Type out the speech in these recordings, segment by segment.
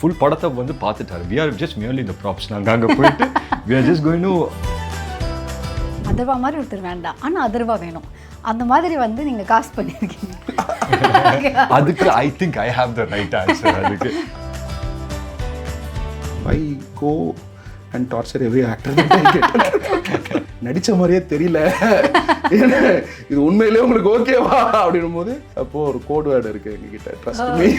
Full படத்தை வந்து பார்த்துட்டாரு. we are just merely the props. நாங்கள் அங்கே போயிட்டு we are just going to Atharva மாதிரி ஒருத்தர் வேண்டாம், ஆனால் அதர்வா வேணும். அந்த மாதிரி வந்து நீங்கள் காஸ்ட் பண்ணியிருக்கீங்க. அதுக்கு I think I have the right answer. அதுக்கு why go and torture every actor நடித்த மாதிரியே தெரியல, இது உண்மையிலே உங்களுக்கு ஓகேவா அப்படின்னும் போது அப்போ ஒரு கோட் வேர்டு இருக்கு எங்ககிட்ட, trust me.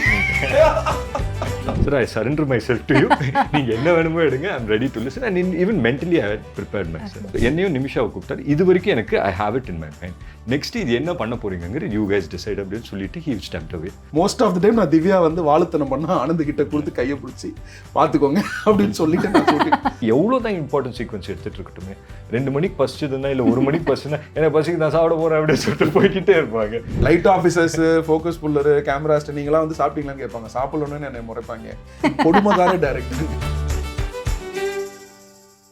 Sir, I surrender myself to you. நீங்கள் என்ன வேணுமோ எடுங்க, I'm ready to listen. And even mentally I had prepared myself. என்னையும் நிமிஷாவை கூப்பிட்டாரு. இது வரைக்கும் எனக்கு I have it in my mind. Next இது என்ன பண்ண போறீங்கிறது you guys decide அப்படின்னு சொல்லிட்டு he stepped away. Most of the time நான் திவ்யா வந்து வாழுத்தனம் பண்ணா ஆனந்த் கிட்ட கொடுத்து கையை பிடிச்சி பார்த்துக்கோங்க அப்படின்னு சொல்லிட்டு நான் சொல்லிட்டேன். எவ்வளோ தான் இம்பார்ட்டன்ட் சீக்வன்ஸ் எடுத்துட்டு இருக்கட்டுமே, 2 மணிக்கு பசிச்சதுன்னா இல்லை 1 மணிக்கு பசிச்சுன்னா எனக்கு பசிக்கு நான் சாப்பிட போறேன் அப்படின்னு சொல்லிட்டு போய்கிட்டே இருப்பாங்க. லைட் ஆஃபீஸர்ஸ், ஃபோக்கஸ் புல்லரு, கேமராஸ்ட் நீங்களாம் வந்து சாப்பிட்டீங்களான்னு கேட்பாங்க. சாப்பிடணும்னு என்னை முறைப்பாங்க. கொடுமைக்கார director.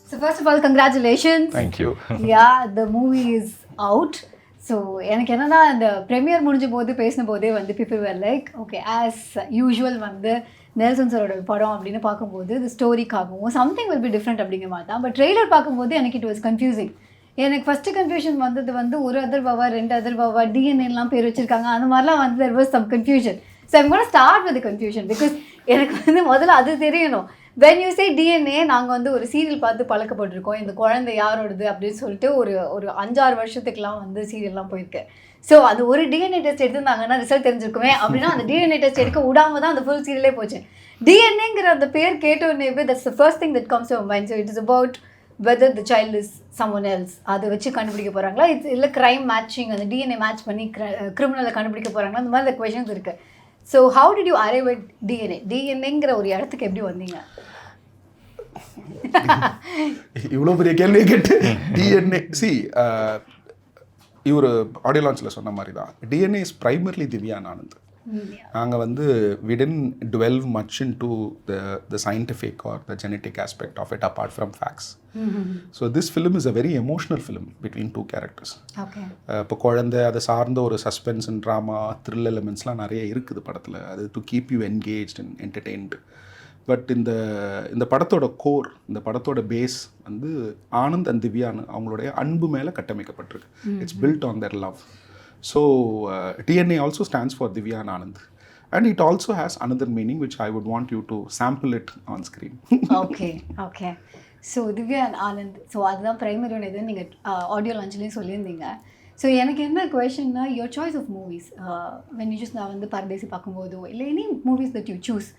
So first of all, congratulations. Thank you. Yeah, the movie is out. So எனக்கு என்னன்னா, இந்த ப்ரீமியர் முடிஞ்ச போது பேசின போதே வந்து people were like okay as usual வந்து நெல்சன் சரோட படம் அப்படின்னு பார்க்கும்போது இந்த ஸ்டோரிக்காகவும் சம்திங் வில் பி டிஃப்ரெண்ட் அப்படிங்கிற மாதிரி தான். பட் ட்ரெய்லர் பார்க்கும்போது எனக்கு இட் வாஸ் கன்ஃபியூசிங். எனக்கு ஃபஸ்ட்டு கன்ஃபியூஷன் வந்தது வந்து ஒரு அதர்வாவா 2 அதர்வாவா டிஎன்ஏலாம் பேர் வச்சுருக்காங்க, அந்த மாதிரிலாம் வந்து there was some confusion. So I'm gonna start with confusion because எனக்கு வந்து முதல்ல அது தெரியணும். வென் யூ சே டிஎன்ஏ, நாங்கள் வந்து ஒரு சீரியல் பார்த்து பழக்கப்பட்டிருக்கோம், இந்த குழந்தை யாரோடது அப்படின்னு சொல்லிட்டு ஒரு 5-6 வருஷத்துக்குலாம் வந்து சீரியல்லாம் போயிருக்கேன். ஸோ அது ஒரு டிஎன்ஏ டெஸ்ட் எடுத்திருந்தாங்கன்னா ரிசல்ட் தெரிஞ்சிருக்குமே அப்படின்னா அந்த டிஎன்ஏ டெஸ்ட் எடுக்க விடாம தான் அந்த ஃபுல் சீரியலே போச்சு. டிஎன்ஏங்கிற அந்த பேர் கேட்டோன்னே that's the first thing that comes to mind. So it is about whether the child is someone else, அதை வச்சு கண்டுபிடிக்க போகிறாங்களா, இல்லை க்ரைம் மேட்சிங், அந்த டிஎன்ஏ மேட்ச் பண்ணி கிரிமினலை கண்டுபிடிக்க போகிறாங்களா, அந்த மாதிரி கொஷின்ஸ் இருக்குது. So how did you arrive at DNA? டிஎன்ஏங்கிற ஒரு இடத்துக்கு எப்படி வந்தீங்க? இவ்வளோ பெரிய கேள்வியை கேட்டு டிஎன்ஏ இவர் ஆடியோ லான்ச்சில் சொன்ன மாதிரி தான், DNA is primarily Divya and Anand. நாங்கள் வந்து we didn't delve much into the scientific or the genetic aspect of it apart from facts. So this film is a very emotional film between 2 characters. இப்போ குழந்தை அதை சார்ந்த ஒரு சஸ்பென்ஸ் அண்ட் ட்ராமா த்ரில் எலிமெண்ட்ஸ்லாம் நிறைய இருக்குது படத்தில், அது to keep you engaged and entertained. But இந்த படத்தோட கோர், இந்த படத்தோட பேஸ் வந்து ஆனந்த் அண்ட் திவ்யான்னு அவங்களுடைய அன்பு மேலே கட்டமைக்கப்பட்டிருக்கு. It's built on their love. So DNA also stands for Divya and Anand, and it also has another meaning which I would want you to sample it on screen. Okay. So Divya and Anand, so அதுதான் primary ஒன்று. இது நீங்கள் audio லான்ச்லேயும் சொல்லியிருந்தீங்க. So எனக்கு என்ன கொஷன்னா, your choice of movies, when you just நான் வந்து பரதேசி பார்க்கும்போதோ இல்லை any movies that you choose,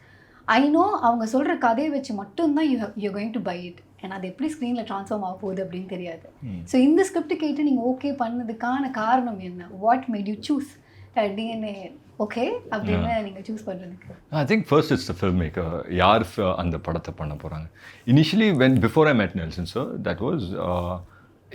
I know அவங்க சொல்கிற கதையை வச்சு மட்டும்தான் you're going to buy it. ஏன்னா அது எப்படி ஸ்க்ரீனில் ட்ரான்ஸ்ஃபார்ம் ஆக போகுது அப்படின்னு தெரியாது. ஸோ இந்த ஸ்கிரிப்ட் கேட்டு நீங்கள் ஓகே பண்ணதுக்கான காரணம் என்ன? What made you choose DNA okay அப்படின்னு நீங்கள் சூஸ் பண்ணுறதுக்கு? I think first it's the film maker. யார் அந்த படத்தை பண்ண போகிறாங்க? Initially before I made Nelson sir, that was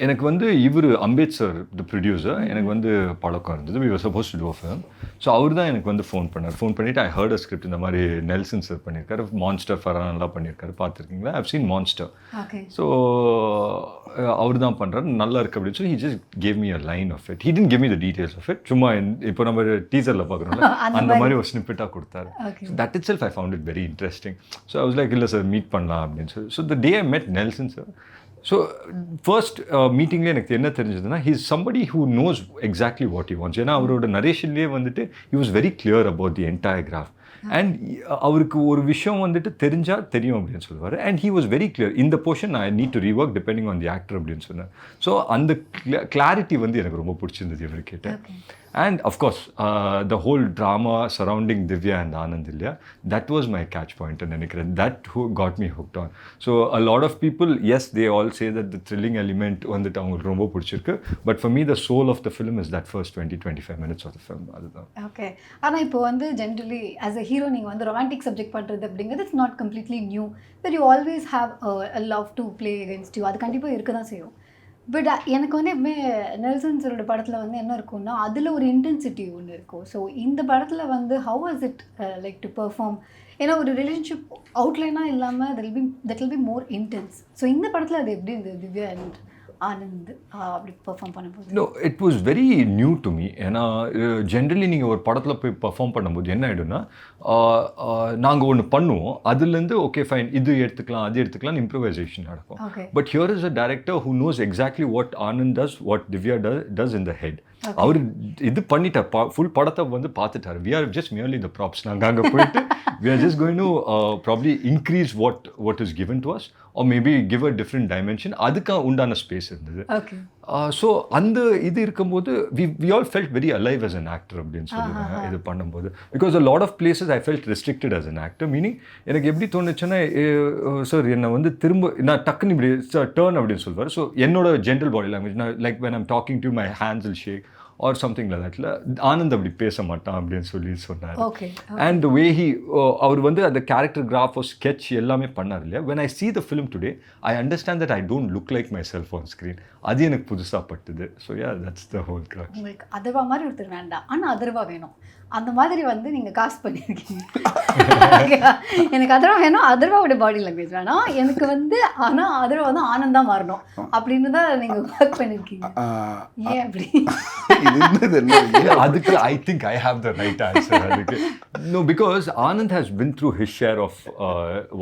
எனக்கு வந்து இவர் அம்பேத் சார் த ப்ரொடியூசர், எனக்கு வந்து பழக்கம் இருந்தது. We were supposed to do a film. So அவர் தான் எனக்கு வந்து ஃபோன் பண்ணிவிட்டு ஐ ஹர்ட் அ ஸ்கிரிப்ட், இந்த மாதிரி நெல்சன் சார் பண்ணியிருக்காரு, மான்ஸ்டர் ஃபரானெல்லாம் பண்ணியிருக்காரு, பார்த்துருக்கீங்களா? I've seen monster. ஸோ அவர் தான் பண்ணுறாரு, நல்லா இருக்குது அப்படின்னு சொல்லி he just gave me a line of it. He didn't give me the details of it. சும்மா இப்போ நம்ம டீசரில் பார்க்குறோம்ல அந்த மாதிரி ஒரு ஸ்னிப்பெட்டாக கொடுத்தாரு. That it self I found it very interesting. So I was like இல்லை சார் மீட் பண்ணலாம் அப்படின்னு சொல்லி. ஸோ த டே ஐ மெட் நெல்சன் சார், ஸோ ஃபர்ஸ்ட் மீட்டிங்லேயே எனக்கு என்ன தெரிஞ்சதுன்னா, he is somebody who knows exactly what he wants. ஏன்னா அவரோட நரேஷன்லேயே வந்துட்டு he was very clear about the entire graph. And அவருக்கு ஒரு விஷயம் வந்துட்டு தெரிஞ்சால் தெரியும் அப்படின்னு சொல்லுவார். And he was very clear, இந்த portion I need to rework depending on the actor அப்படின்னு சொன்னார். ஸோ அந்த கிளாரிட்டி வந்து எனக்கு ரொம்ப பிடிச்சிருந்தது இவர்கிட்ட. And of course, the whole drama surrounding Divya and Anand, that was my catch point, and that who got me hooked on. So a lot of people, yes, they all say that the thrilling element on the tongue rombo pudichirukku, but for me the soul of the film is that first 20-25 minutes of the film. Okay, ana ipo vandu generally as a hero neenga vandu romantic subject பண்றது அப்படிங்கிறது it's not completely new, but you always have a love to play against you. அது கண்டிப்பா இருக்க தான் செய்யும். But எனக்கு வந்து எப்பவுமே நெல்சன் சரோட படத்தில் வந்து என்ன இருக்கும்னா, அதில் ஒரு இன்டென்சிட்டி ஒன்று இருக்கும். ஸோ இந்த படத்தில் வந்து how was it like to perform? ஏன்னா ஒரு ரிலேஷன்ஷிப் அவுட்லைனாக இல்லாமல் that will be more intense. So இந்த படத்தில் அது எப்படி இருந்தது திவ்யா அண்ட் ஆனந்த் அப்படி பெர்ஃபார்ம் பண்ணும்போது? No, it was very new to me. ஏன்னா ஜென்ரலி நீங்கள் ஒரு படத்தில் போய் பர்ஃபார்ம் பண்ணும்போது என்ன ஆகிடும்னா, நாங்கள் ஒன்று பண்ணுவோம், அதுலேருந்து ஓகே ஃபைன் இது எடுத்துக்கலாம் அது எடுத்துக்கலாம் இம்ப்ரூவைசேஷன் நடக்கும். But here is a director who knows exactly what Anand does, what Divya does in the head. அவர் இது பண்ணிட்டார், ஃபுல் படத்தை வந்து பார்த்துட்டார். We are just merely the props. நாங்கள் அங்கே போயிட்டு we are just going to probably increase what is given to us or maybe give a different dimension. அதுக்கு உண்டான ஸ்பேஸ் இருந்தது. ஸோ அந்த இது இருக்கும்போது we all felt very alive as an actor அப்படின்னு சொல்லுவாங்க இது பண்ணும்போது. Because a lot of places I felt restricted as an actor, meaning எனக்கு எப்படி தோணுச்சுன்னா, சார் என்னை வந்து திரும்ப நான் டக்குன்னு இப்படி டேர்ன் அப்படின்னு சொல்லுவார். ஸோ என்னோட ஜென்ரல் பாடி லாங்குவேஜ், நான் like when I'm talking to my hands will shake or something like that. Anand அப்படி பேச மாட்டான் அப்படின்னு சொல்லி சொன்னார். And the way he அவர் வந்து அந்த கேரக்டர் கிராஃப் ஸ்கெட்ச் எல்லாமே பண்ணார் இல்லையா. when I see the film today I understand that I don't look like myself on screen. அது எனக்கு புதுசாக பட்டுது. So yeah, that's the whole crux. உங்களுக்கு அதர்வா மாதிரி ஒருத்தர் வேண்டாம், ஆனால் அதர்வா வேணும், அந்த மாதிரி வந்து நீங்கள் காஸ்ட் பண்ணியிருக்கீங்க. எனக்கு அதர்வா வேணும், அதர்வாவோட பாடி லாங்குவேஜ் வேணும் எனக்கு வந்து, ஆனால் அதர்வா வந்து ஆனந்தா மாறணும் அப்படின்னு தான் நீங்கள் ஒர்க் பண்ணியிருக்கீங்க. ஏன் அப்படி? அதுக்கு I think I have the right answer. அதுக்கு no, because Anand has been through his share of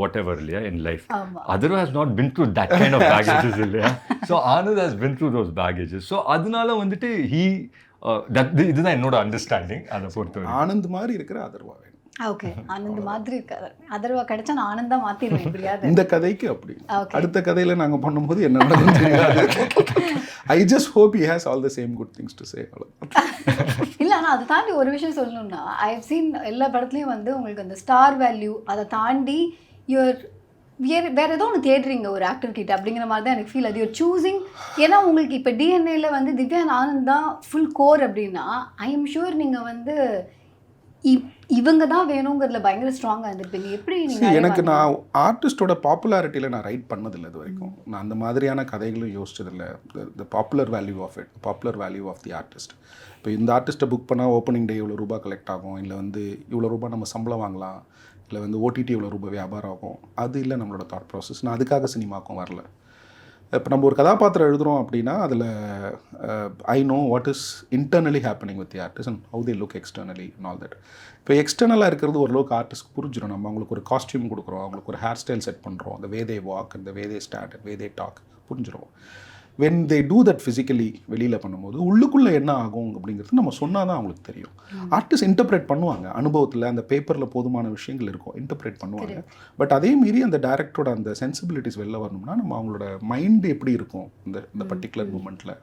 whatever இல்லையா in life. Atharva has not been through that kind of baggages இல்லையா. So Anand has been through those baggages. So அதனால வந்துட்டு இதுதான் என்னோட understanding. அதை பொறுத்தவரை ஆனந்த் மாதிரி இருக்கிற அதர்வா வேணும். ஓகே, ஆனந்த் மாதிரி இருக்காது. அதர்வா கிடைச்சா நான் ஆனந்தா மாத்திடுவேன் எப்படியாவது. இந்த கதைக்கு அப்படி. அடுத்த கதையில நாங்க பண்ணும்போது என்ன நடக்கும் தெரியாது. I just hope he has all the same good things to say. இல்லை, ஆனால் அதை தாண்டி ஒரு விஷயம் சொல்லணும்னா, ஐ ஹவ் சீன் எல்லா படத்துலையும் வந்து உங்களுக்கு அந்த ஸ்டார் வேல்யூ அதை தாண்டி வேறு ஏதோ ஒன்று தேடுறீங்க ஒரு ஆக்டர் கிட்ட அப்படிங்கிற மாதிரி தான் எனக்கு ஃபீல். அது யூர் சூஸிங். ஏன்னா உங்களுக்கு இப்போ டிஎன்ஏல வந்து திவ்யா ஆனந்த் தான் ஃபுல் கோர் அப்படின்னா, ஐ எம் ஷூர் நீங்கள் வந்து இவங்க தான் வேணுங்கிறதுல பயங்கர ஸ்ட்ராங்காக இருந்திருப்பீங்க. எப்படி நீங்கள்? எனக்கு நான் ஆர்டிஸ்டோட பாப்புலாரிட்டியில் நான் ரைட் பண்ணதில்லை இது வரைக்கும். நான் அந்த மாதிரியான கதைகளும் யோசிச்சதில்லை. The popular value of it, popular value of the artist. இப்போ இந்த ஆர்டிஸ்ட்டை புக் பண்ணால் ஓப்பனிங் டே இவ்வளோ ரூபா கலெக்ட் ஆகும், இல்லை வந்து இவ்வளோ ரூபா நம்ம சம்பளம் வாங்கலாம், இல்லை வந்து ஓடிடி இவ்வளோ ரூபாய் வியாபாரம் ஆகும். அது இல்லை நம்மளோட தாட் ப்ராசஸ். நான் அதுக்காக சினிமாக்கும் வரல. இப்போ நம்ம ஒரு கதாபாத்திரம் எழுதுகிறோம் அப்படின்னா அதில் I know what is internally happening with the artist and how they look externally and all that. இப்போ எக்ஸ்டர்னலாக இருக்கிறது ஓரளவுக்கு ஆர்டிஸ்ட் புரிஞ்சிடும். நம்ம அவங்களுக்கு ஒரு காஸ்டியூம் கொடுக்குறோம், அவங்களுக்கு ஒரு ஹேர் ஸ்டைல் செட் பண்ணுறோம், அந்த வே தே வாக் அந்த way they stand way they talk புரிஞ்சிடும். when they do that physically வெளியில் பண்ணும்போது உள்ளுக்குள்ளே என்ன ஆகும் அப்படிங்கிறது நம்ம சொன்னால் தான் அவங்களுக்கு தெரியும். ஆர்டிஸ்ட் இன்டர்பிரேட் பண்ணுவாங்க, அனுபவத்தில் அந்த பேப்பரில் போதுமான விஷயங்கள் இருக்கும், இன்டர்பிரேட் பண்ணுவாங்க. பட் அதே மீறி அந்த டைரக்டரோட அந்த சென்சிபிலிட்டிஸ் வெளில வரணும்னா நம்ம அவங்களோட மைண்டு எப்படி இருக்கும் இந்த பர்டிகுலர் மூமெண்ட்டில்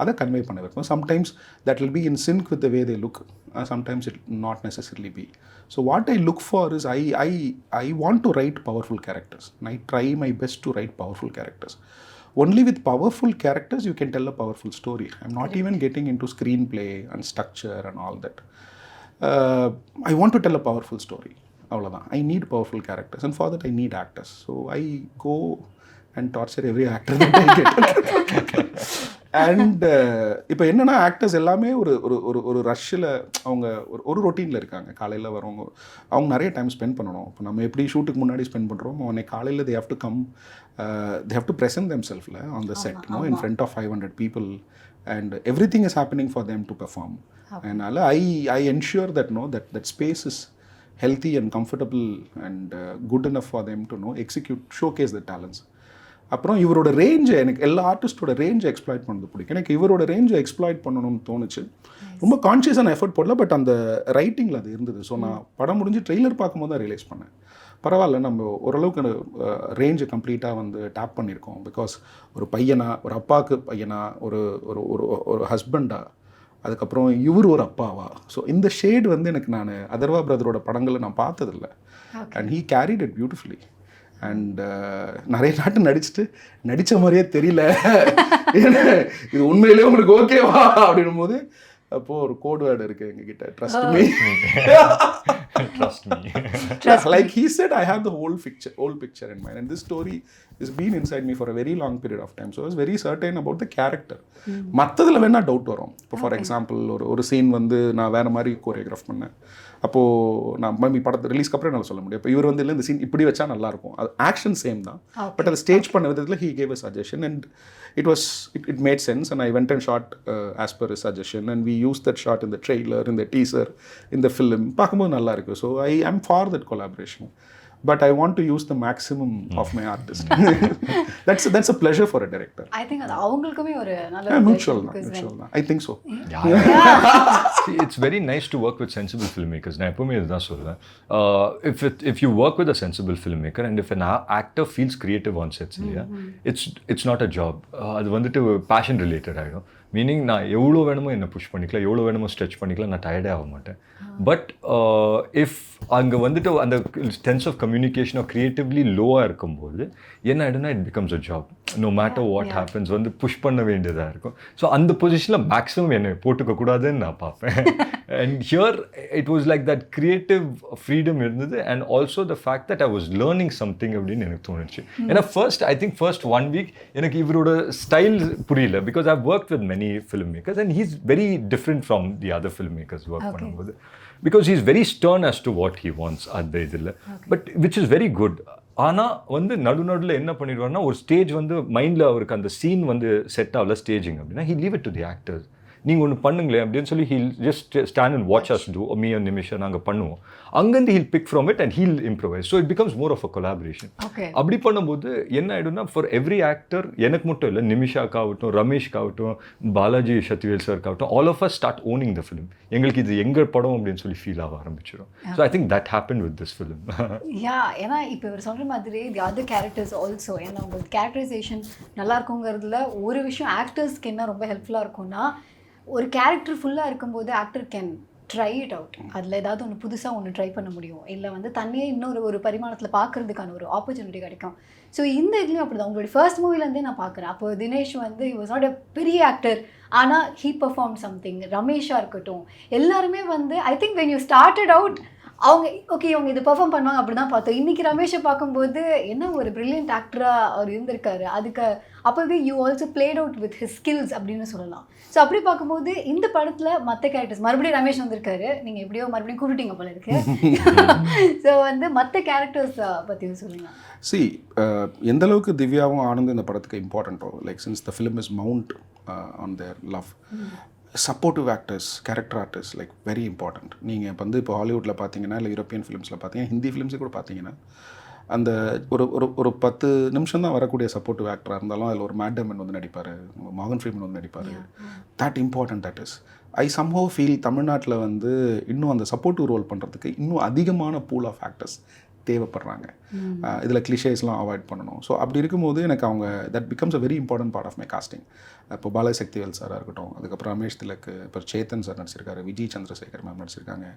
அதை கன்வே பண்ண வைக்கும். Sometimes that will be in sync with the way they look, sometimes it not necessarily be. So what I look for is I want to write powerful characters. I try my best to write powerful characters. Only with powerful characters you can tell a powerful story. I'm not even getting into screenplay and structure and all that. I want to tell a powerful story. Avladhan. I need powerful characters, and for that I need actors. So I go and torture every actor that I get. And இப்போ என்னென்னா actors எல்லாமே ஒரு ரஷ்ஷில் அவங்க ஒரு ரொட்டீனில் இருக்காங்க. காலையில் வரவங்க அவங்க நிறைய டைம் ஸ்பெண்ட் பண்ணணும். இப்போ நம்ம எப்படி ஷூட்டுக்கு முன்னாடி ஸ்பெண்ட் பண்ணுறோம், உடனே காலையில் they have to come, they have to present themselves on the set, in front of 500 people, and everything is happening for them to perform. And I ensure that that space is healthy and comfortable and good enough for them to execute, showcase the talents. அப்புறம் இவரோட ரேஞ்சை, எனக்கு எல்லா ஆர்டிஸ்டோட ரேஞ்சை exploit பண்ணது பிடிக்கும். எனக்கு இவரோட ரேஞ்சை exploit பண்ணணும்னு தோணுச்சு. ரொம்ப கான்ஷியஸான எஃபர்ட் போடல, பட் அந்த ரைட்டிங்கில் அது இருந்தது. ஸோ நான் படம் முடிஞ்சு ட்ரெய்லர் பார்க்கும்போது தான் ரியலைஸ் பண்ணேன், பரவாயில்ல நம்ம ஓரளவுக்கு ரேஞ்சை கம்ப்ளீட்டாக வந்து டேப் பண்ணியிருக்கோம். பிகாஸ் ஒரு பையனா, ஒரு அப்பாவுக்கு பையனா, ஒரு ஒரு ஒரு ஹஸ்பண்டா, அதுக்கப்புறம் இவர் ஒரு அப்பாவா. ஸோ இந்த ஷேட் வந்து எனக்கு நான் அதர்வா பிரதரோட படங்களை நான் பார்த்ததில்லை. And he carried it beautifully. And நிறைய நாட்டு நடித்த மாதிரியே தெரியல, இது உண்மையிலே உங்களுக்கு ஓகேவா அப்படின்னும் போது அப்போது ஒரு கோட் வேர்டு இருக்குது எங்ககிட்ட, trust me. Like he said, I have the whole picture in mind, and this story has been inside me for a very long period of time. So I was very certain about the character. மற்றதில் வேணால் doubt வரும். இப்போ for example ஒரு scene வந்து நான் வேறு மாதிரி choreograph பண்ணேன், அப்போது நான் மேபி படத்தை ரிலீஸ்க்கு அப்புறம் என்னால் சொல்ல முடியும். இப்போ இவர் வந்து இல்லை இந்த சீன் இப்படி வச்சா நல்லாயிருக்கும், அது ஆக்ஷன் சேம் தான், பட் அதை ஸ்டேஜ் பண்ண விதத்தில் he gave a suggestion and it made sense and I went and shot as per his suggestion and we used that shot in the trailer, in the teaser, in the film. பார்க்கும்போது நல்லா இருக்கு. So I am for that collaboration. But I want to use the maximum of my artist. That's a pleasure for a director. I think அது அவங்களுக்குமே ஒரு நல்ல mutual. I think so. See, it's very nice to work with sensible filmmakers. நான் எப்பவுமே இதுதான் சொல்லுவேன். If you work with a sensible filmmaker and if an actor feels creative on sets, it's not a job. அது வந்துட்டு passion related ஆகிடும். Meaning நான் எவ்வளோ வேணுமோ என்னை புஷ் பண்ணிக்கலாம், எவ்வளோ வேணுமோ ஸ்ட்ரெச் பண்ணிக்கலாம், நான் டயர்டே ஆக மாட்டேன். பட் இஃப் அங்கே வந்துட்டு அந்த சென்ஸ் ஆஃப் கம்யூனிகேஷனோ க்ரியேட்டிவ்லி லோவாக இருக்கும்போது என்ன ஆகிடும்னா it becomes a job. No matter what happens வந்து புஷ் பண்ண வேண்டியதாக இருக்கும். ஸோ அந்த பொசிஷனில் மேக்ஸிமம் என்னை போட்டுக்கக்கூடாதுன்னு நான் பார்ப்பேன். And here it was like that creative freedom இருந்தது and also the fact that I was learning something அப்படின்னு எனக்கு தோணுச்சு. ஏன்னா ஐ திங்க் ஃபர்ஸ்ட் 1 week எனக்கு இவரோட ஸ்டைல் புரியல, because I've work with many filmmakers and he's very different from the other filmmakers work பண்ணும்போது, because he's very stern as to what he wants at the idilla, but which is very good. ஆனால் வந்து நடுநடுவில் என்ன பண்ணிடுவார்னா ஒரு stage வந்து மைண்டில் அவருக்கு அந்த scene வந்து செட் ஆகல ஸ்டேஜிங் அப்படின்னா he leave it to the actors. நீங்கள் ஒன்று பண்ணுங்களேன் அப்படின்னு சொல்லி he'll just stand and watch us do, me and Nimisha நாங்கள் பண்ணுவோம். அங்கேருந்து he'll pick from it and he'll improvise. So it becomes more of a collaboration. அப்படி பண்ணும்போது என்ன ஆகிடும்னா ஃபார் எவ்ரி ஆக்டர், எனக்கு மட்டும் இல்லை, நிமிஷாக்காகட்டும், ரமேஷ்காகட்டும், பாலாஜி சத்யவேல் சார்க்காகட்டும், all of us start owning the film. எங்களுக்கு இது எங்கள் படம் அப்படின்னு சொல்லி ஃபீல் ஆக ஆரம்பிச்சிடும். So I think that happen with this film. ஏன்னா இப்போ இவர் சொல்கிற மாதிரி தி அதர் கேரக்டர்ஸ் ஆல்சோ, ஏன்னா உங்களுக்கு கேரக்டரைசேஷன் நல்லா இருக்குங்கிறதுல ஒரு விஷயம் ஆக்டர்ஸ்க்கு என்ன ரொம்ப ஹெல்ப்ஃபுல்லாக இருக்கும்னா, ஒரு கேரக்டர் ஃபுல்லாக இருக்கும்போது actor can try it out. அதில் ஏதாவது ஒன்று புதுசாக ஒன்று ட்ரை பண்ண முடியும், இல்லை வந்து தன்னையே இன்னொரு பரிமாணத்தில் பார்க்குறதுக்கான ஒரு ஆப்பர்ச்சுனிட்டி கிடைக்கும். ஸோ இந்த இதுலேயும் அப்படி தான். உங்களுடைய ஃபர்ஸ்ட் மூவிலேருந்தே நான் பார்க்குறேன். அப்போ தினேஷ் வந்து ஹி வாஸ் நாட் எ பெரிய ஆக்டர், ஆனால் ஹீ பர்ஃபார்ம் சம்திங். ரமேஷாக இருக்கட்டும், எல்லாருமே வந்து I think when you started out அவங்க இவங்க இது பெர்ஃபார்ம் பண்ணுவாங்க அப்படி தான் பார்த்தோம். இன்றைக்கி ரமேஷை பார்க்கும்போது என்ன ஒரு பிரில்லியன்ட் ஆக்டராக அவர் இருந்திருக்காரு. அதுக்கு அப்போவே you also played out with his skills அப்படின்னு சொல்லலாம். ஸோ அப்படி பார்க்கும்போது இந்த படத்தில் மற்ற கேரக்டர்ஸ் மறுபடியும் ரமேஷ் வந்திருக்காரு, நீங்கள் எப்படியோ மறுபடியும் கூப்பிட்டீங்க போல இருக்கு. ஸோ வந்து மற்ற கேரக்டர்ஸ் பற்றியும் சொல்லுங்கள். சி எந்த அளவுக்கு திவ்யாவும் ஆனந்த் இந்த படத்துக்கு இம்பார்ட்டண்ட்டோ, like since the film is mount on their love, supportive actors, character artist like very important. நீங்கள் இப்போ வந்து இப்போ ஹாலிவுட்டில் பார்த்தீங்கன்னா, இல்லை யூரோப்பியன் ஃபிலிம்ஸில் பார்த்தீங்கன்னா, ஹிந்தி ஃபிலிம்ஸே கூட பார்த்தீங்கன்னா, அந்த ஒரு 10 நிமிஷம் தான் வரக்கூடிய சப்போர்ட்டிவ் ஆக்டராக இருந்தாலும் அதில் ஒரு மேட்டமன் வந்து நடிப்பார், மார்கன் ஃப்ரீமன் வந்து நடிப்பார். That important that is. I somehow feel தமிழ்நாட்டில் வந்து இன்னும் அந்த சப்போர்ட்டிவ் ரோல் பண்ணுறதுக்கு இன்னும் அதிகமான பூல் ஆஃப் ஆக்டர்ஸ் தேவைப்படுறாங்க. இதில் கிளிஷேஸ்லாம் அவாய்ட் பண்ணணும். ஸோ அப்படி இருக்கும்போது எனக்கு அவங்க that becomes a very important part of my casting. இப்போ பாலாஜி சக்திவேல் சாராக இருக்கட்டும், அதுக்கப்புறம் ரமேஷ் திலக், இப்போ சேத்தன் சார் நடிச்சிருக்காரு, விஜய் சந்திரசேகர் மேம் நடிச்சிருக்காங்க,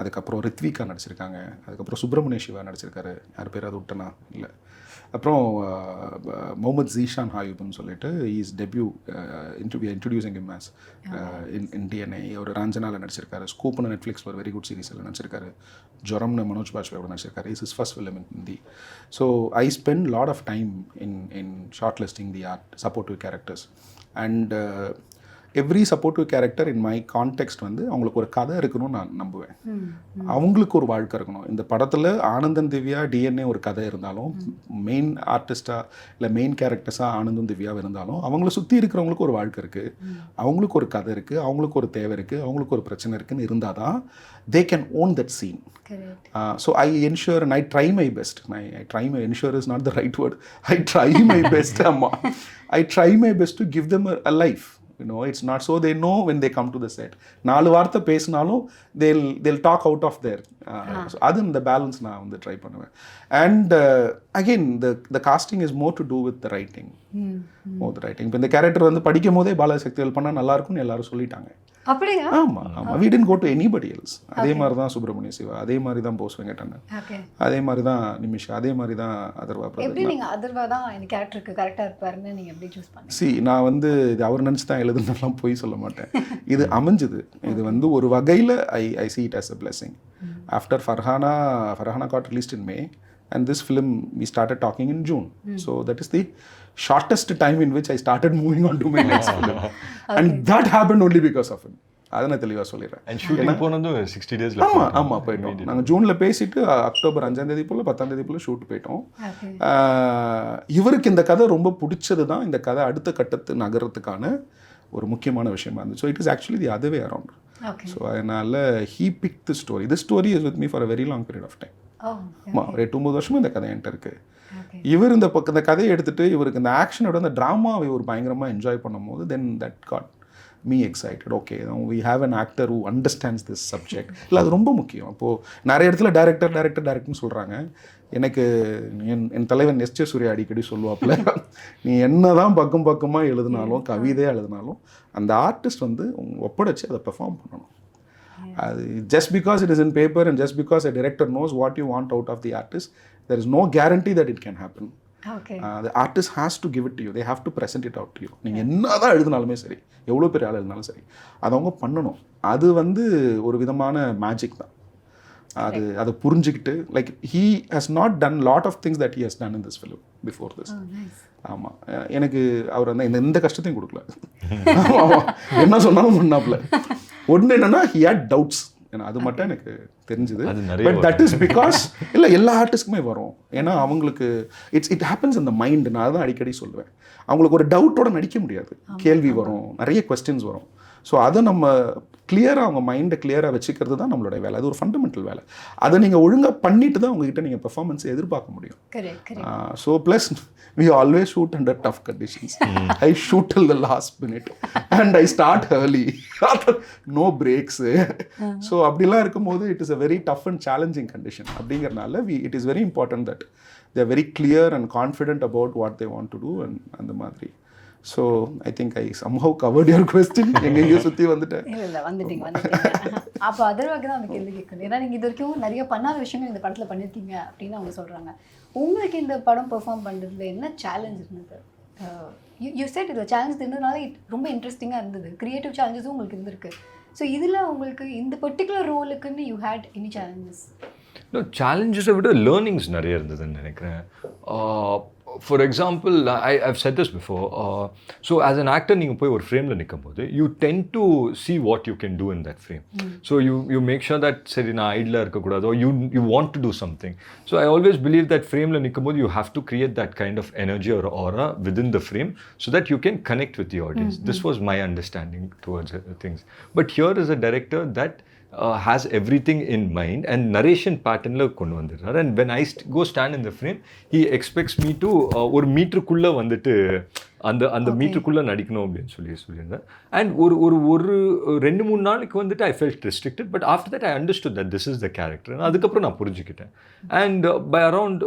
அதுக்கப்புறம் ரித்விகா நடிச்சிருக்காங்க, அதுக்கப்புறம் சுப்பிரமணிய சிவா நடிச்சிருக்காரு, யார் பேர் அது விட்டனா இல்லை, அப்புறம் முகமது ஜீஷான் ஹாயூப்னு சொல்லிட்டு is debut introducing him as in DNA. ஒரு ராஞ்சனாவில் நடிச்சிருக்காரு, ஸ்கூப்னு நெட்ஃப்ளிக்ஸில் ஒரு வெரி குட் சீரிஸில் நடிச்சிருக்காரு, ஜொரம்னு மனோஜ் பாஜ்பாயோட நடிச்சிருக்காரு. Is is first film in Hindi. So I spend lot of time in shortlisting the supportive characters and every supportive character in my context வந்து அவங்களுக்கு ஒரு கதை இருக்கணும்னு நான் நம்புவேன். அவங்களுக்கு ஒரு வாழ்க்கை இருக்கணும். இந்த படத்தில் ஆனந்தன் திவ்யா டிஎன்ஏ ஒரு கதை இருந்தாலும், மெயின் ஆர்டிஸ்டாக இல்லை மெயின் கேரக்டர்ஸாக ஆனந்தும் திவ்யாவும் இருந்தாலும், அவங்கள சுற்றி இருக்கிறவங்களுக்கு ஒரு வாழ்க்கை இருக்குது, அவங்களுக்கு ஒரு கதை இருக்குது, அவங்களுக்கு ஒரு தேவை இருக்குது, அவங்களுக்கு ஒரு பிரச்சனை இருக்குதுன்னு இருந்தால் தான் they can own that scene. So I ensure and I try my best. Ensure is not the right word. I try my best. I try my best to give them a life. You know, it's not so they know when they come to the set. 4 வார்த்தை பேசினாலும் they'll talk out of their so அது இந்த balance நான் வந்து try பண்ணுவேன். And again the casting is more to do with the writing. The writing. இப்போ இந்த character வந்து படிக்கும் போதே பாலாஜி சக்திவேல் பண்ணால் நல்லா இருக்கும்னு எல்லாரும் சொல்லிட்டாங்க. அப்படியா? ஆமாம். we didn't go to anybody else. அதே மாதிரி தான் சுப்பிரமணிய சிவா, அதே மாதிரி தான் போஸ் வெங்கடண்ணன், அதே மாதிரி தான் நிமிஷா, அதே மாதிரி தான் அதர்வா. எப்படி நீங்கள் அதர்வா தான் இந்த கேரக்டருக்கு கரெக்டாக இருப்பாருன்னு நீங்கள் எப்படி சூஸ் பண்ணீங்க? சி நான் வந்து இது அவர் நினச்சி தான் எழுதுனெல்லாம் போய் சொல்ல மாட்டேன். இது அமைஞ்சுது. இது வந்து ஒரு வகையில் I see it as a blessing. After Farhana got released in May and this film we started talking in June. So that is the shortest time in which I started moving on to my next film. And that happened only because of him. அதை நான் தெளிவாக சொல்லிடுறேன். And shooting போனதும் 60 days ஆமாம் போயிட்டோம். நாங்கள் ஜூனில் பேசிட்டு October 5 போல் 10 போல் shoot போயிட்டோம். இவருக்கு இந்த கதை ரொம்ப பிடிச்சது தான் இந்த கதை அடுத்த கட்டத்து நகரத்துக்கான ஒரு முக்கியமான விஷயமா இருந்துச்சு. So it is actually the other way around. So அதனால் he pick the story. The story is with me for a very long period of time. ஆமாம், ஒரு 8-9 வருஷமும் இந்த கதை என்கிட்ட இருக்குது. இவர் இந்த பக்கம் இந்த கதையை எடுத்துகிட்டு இவருக்கு இந்த ஆக்ஷனோட அந்த ட்ராமாவை ஒரு பயங்கரமாக என்ஜாய் பண்ணும் போது then that got me excited. Okay, we have an actor who understands this subject. இல்லை, அது ரொம்ப முக்கியம். இப்போது நிறைய இடத்துல டேரக்டர்னு சொல்கிறாங்க. எனக்கு என் தலைவன் எஸ்.ஜே. சூர்யா அடிக்கடி சொல்லுவாப்புல, நீ என்ன தான் பக்கமாக எழுதினாலும் கவிதையாக எழுதினாலும் அந்த ஆர்டிஸ்ட் வந்து ஒப்படைச்சு அதை பெர்ஃபார்ம் பண்ணணும். அது just because it is in paper and just because a director knows what you want out of the artist, there is no guarantee that it can happen. The artist has to give it to you. They have to present it out to you. நீங்கள் என்ன தான் எழுதினாலுமே சரி, எவ்வளோ பெரிய ஆள் எழுதினாலும் சரி, அதை அவங்க பண்ணணும். அது வந்து ஒரு விதமான மேஜிக் தான். அதை புரிஞ்சுக்கிட்டு like he has not done lot of things that he has done in this film before this. ஆமாம், எனக்கு அவர் வந்து இந்த கஷ்டத்தையும் கொடுக்கல. ஆமாம், என்ன சொன்னாலும் பண்ணாப்புல. ஒன்று என்னன்னா he had doubts. ஏன்னா அது மட்டும் எனக்கு தெரிஞ்சுது. பட் தட் இஸ் பிகாஸ் இல்லை, எல்லா ஆர்டிஸ்ட்டுக்குமே வரும். ஏன்னா அவங்களுக்கு இட் ஹேப்பன்ஸ் இந்த மைண்ட். நான் அதான் அடிக்கடி சொல்லுவேன், அவங்களுக்கு ஒரு டவுட்டோட நடிக்க முடியாது. கேள்வி வரும், நிறைய கொஸ்டின்ஸ் வரும். ஸோ அதை நம்ம கிளியராக அவங்க மைண்டை கிளியராக வச்சுக்கிறது தான் நம்மளோட வேலை. அது ஒரு ஃபண்டமெண்டல் வேலை. அதை நீங்கள் ஒழுங்காக பண்ணிட்டு தான் உங்ககிட்ட நீங்கள் பெர்ஃபார்மன்ஸை எதிர்பார்க்க முடியும். So plus we always shoot under tough conditions. I shoot till the last minute and I start early. No breaks. So அப்படிலாம் இருக்கும்போது it is a very tough and challenging condition. அப்படிங்கிறனால it is very important that they are very clear and confident about what they want to do and அந்த மாதிரி. So I think I somehow covered your question. எங்கெங்கேயோ சுற்றி வந்துட்டேன். இல்லை வந்துட்டீங்க. அப்போ அதர்வாக்கு தான் அந்த கேள்வி கேட்கணும். ஏன்னா நீங்கள் இது வரைக்கும் நிறைய பண்ணாத விஷயங்கள் இந்த படத்தில் பண்ணியிருக்கீங்க அப்படின்னு அவங்க சொல்கிறாங்க. உங்களுக்கு இந்த படம் பெர்ஃபார்ம் பண்ணுறதுல என்ன சேலஞ்ச் இருந்தது? யூ செட் இதில் சேலஞ்ச் இருந்ததுனால ரொம்ப இன்ட்ரெஸ்டிங்காக இருந்தது. க்ரியேட்டிவ் சேலஞ்சஸும் உங்களுக்கு இருந்திருக்கு. ஸோ இதில் உங்களுக்கு இந்த பர்டிகுலர் ரோலுக்குன்னு யூ ஹேட் எனி சேலஞ்சஸ்? சேலஞ்சஸை விட லேர்னிங்ஸ் நிறைய இருந்ததுன்னு நினைக்கிறேன். For example, I've said this before. So as an actor, நீங்கள் போய் ஒரு ஃப்ரேமில் நிற்கும் போது you tend to see what you can do in that frame. So you make sure that சரி நான் ஐடியலாக இருக்கக்கூடாது, or you want to do something. So I always believe that ஃப்ரேமில் நிற்கும் போது you have to create that kind of energy or aura within the frame so that you can connect with the audience. This was my understanding towards things. But here is a director that has everything in mind and narration patternல கொண்டு வந்துடுறாரு. And when I go stand in the frame, he expects me to ஒரு மீட்டருக்குள்ளே வந்துட்டு அந்த மீட்டருக்குள்ளே நடிக்கணும் அப்படின்னு சொல்லியிருந்தேன். And ஒரு 2-3 நாளைக்கு வந்துட்டு I felt restricted. But after that I understood that this is the character. அதுக்கப்புறம் நான் புரிஞ்சுக்கிட்டேன். அண்ட் பை அரவுண்ட்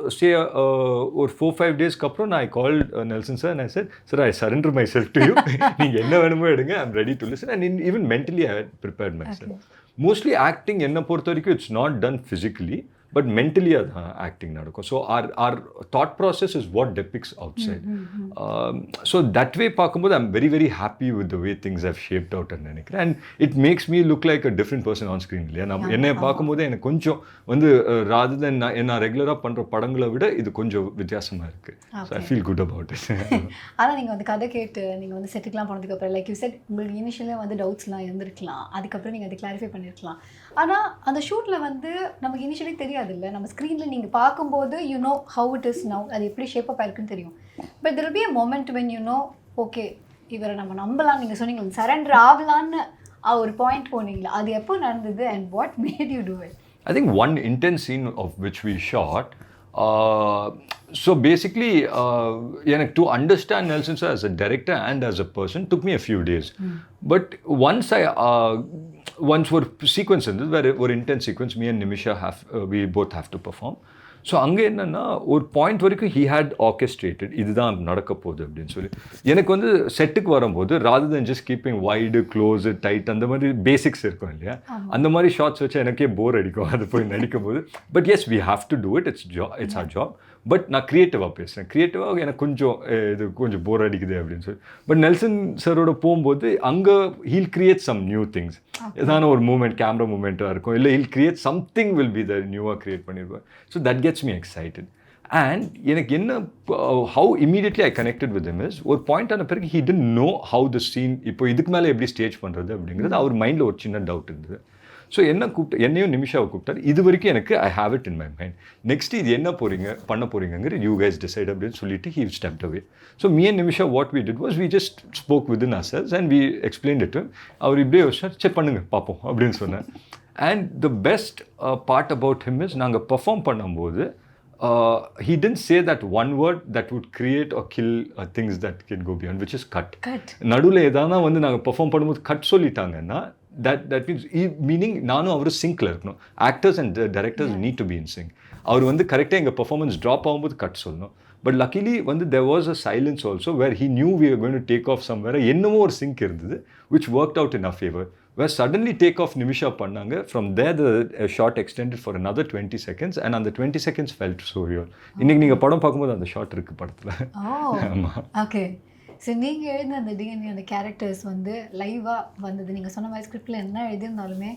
ஒரு 4-5 டேஸ்க்கு அப்புறம் நான் I called Nelson sir and I said, sir, I surrender myself to you. நீங்கள் என்ன வேணுமோ எடுங்க, I am ready to listen. And even mentally I had prepared myself. Mostly acting என்னை பொறுத்த வரைக்கும் it's not done physically, but mentally அதுதான் acting நடக்கும். So our thought process is what depicts outside. So that way பார்க்கும்போது I am very very happy with the way things have shaped அவுட்னு நினைக்கிறேன். And it makes me look like a different person on screen இல்லையா? நான் என்னை பார்க்கும்போது எனக்கு கொஞ்சம் வந்து ராதர் தென் நான் ரெகுலராக பண்ணுற படங்களை விட இது கொஞ்சம் வித்தியாசமாக இருக்குது. So I feel good about it. ஆனால் நீங்கள் வந்து கதை கேட்டு நீங்கள் வந்து செட்டுக்கெலாம் போனதுக்கப்புறம் லைக் யூ செட் உங்களுக்கு இனிஷியலாக வந்து டவுட்ஸ்லாம் இருந்திருக்கலாம், அதுக்கப்புறம் நீங்கள் அதை கிளாரிஃபை பண்ணியிருக்கலாம். ஆனால் அந்த ஷூட்டில் வந்து நமக்கு இனிஷியலி தெரியாது இல்லை, நம்ம ஸ்க்ரீனில் நீங்கள் பார்க்கும்போது you know how it is now, அது எப்படி ஷேப் அப் ஆயிருக்குன்னு தெரியும். But there will be a moment when you know okay இவரை நம்ம நம்பலாம். நீங்கள் சொன்னீங்க சரண்டர் ஆகலான்னு ஒரு பாயிண்ட் போனீங்களா, அது எப்போ நடந்தது and what made you do it? I think one intense scene of which we shot, so basically to understand Nelson sir as a director and as a person took me a few days. But once ஒரு sequence இருந்தது, ஒரு intense sequence, me and Nimisha we both have to perform. So அங்கே என்னென்னா ஒரு point வரைக்கும் he had orchestrated இதுதான் நடக்க போகுது அப்படின்னு சொல்லி. எனக்கு வந்து செட்டுக்கு வரும்போது rather then just keeping wide close tight அந்த மாதிரி பேசிக்ஸ் இருக்கும் இல்லையா, அந்த மாதிரி ஷார்ட்ஸ் வச்சு எனக்கே போர் அடிக்கும் அது போய் நடிக்கும் போது. But as we have to do it, it's our job. பட் நான் க்ரியேட்டிவாக பேசுகிறேன், க்ரியேட்டிவாக எனக்கு கொஞ்சம் போர் அடிக்குது அப்படின்னு சொல்லி. பட் நெல்சன் சரோட போகும்போது அங்கே he'll create some new things, ஏதான ஒரு மூமெண்ட் கேமரா மூமெண்ட்டாக இருக்கும், இல்லை he'll create something will be the நியூவாக க்ரியேட் பண்ணியிருப்பார். So that gets me excited. And எனக்கு என்ன how immediately I connected with him is ஒரு பாயிண்ட் ஆன பிறகு he tend know how the scene இப்போ இதுக்கு மேலே எப்படி ஸ்டேஜ் பண்ணுறது அப்படிங்கிறது அவர் மைண்டில் ஒரு சின்ன டவுட் இருந்தது. ஸோ என்னையும் நிமிஷாவை கூப்பிட்டார். இது வரைக்கும் எனக்கு I have it in my mind. Next இது என்ன பண்ண போறீங்கிற யூ கைஸ் டிசைட் அப்படின்னு சொல்லிட்டு he stepped away. So me and Nimisha what we did was we just spoke with in ourselves and we explain it. அவர் இப்படியே சரி பண்ணுங்க பார்ப்போம் அப்படின்னு சொன்னேன். And the best part about him is நாங்கள் பெர்ஃபார்ம் பண்ணும்போது he didn't say that one word that would create or kill things that can go beyond, which is cut. நடுவில் எதானா வந்து நாங்கள் பெர்ஃபார்ம் பண்ணும்போது கட் சொல்லிட்டாங்கன்னா that means meaning நானும் அவரும் சிங்க்ல இருக்கணும். Actors and directors need to be in sync. அவர் வந்து கரெக்டாக எங்கள் பெர்ஃபார்மன்ஸ் ட்ராப் ஆகும்போது கட் சொல்லணும். பட் லக்கிலி வந்து there was a silence also where he knew we were going to take off somewhere. என்னமோ ஒரு சிங்க் இருந்தது which worked out in our favor. Where suddenly take off Nimisha பண்ணாங்க. From there the shot extended for another 20 seconds and அந்த 20 seconds felt so real. இன்னைக்கு நீங்கள் படம் பார்க்கும்போது அந்த ஷாட் இருக்கு படத்தில். ஆமாம். ஓகே. ஸோ நீங்கள் எழுதின அந்த டிஎன்ஏ அந்த கேரக்டர்ஸ் வந்து லைவாக வந்தது. நீங்கள் சொன்ன மாதிரி ஸ்கிரிப்டில் என்ன எழுதியிருந்தாலுமே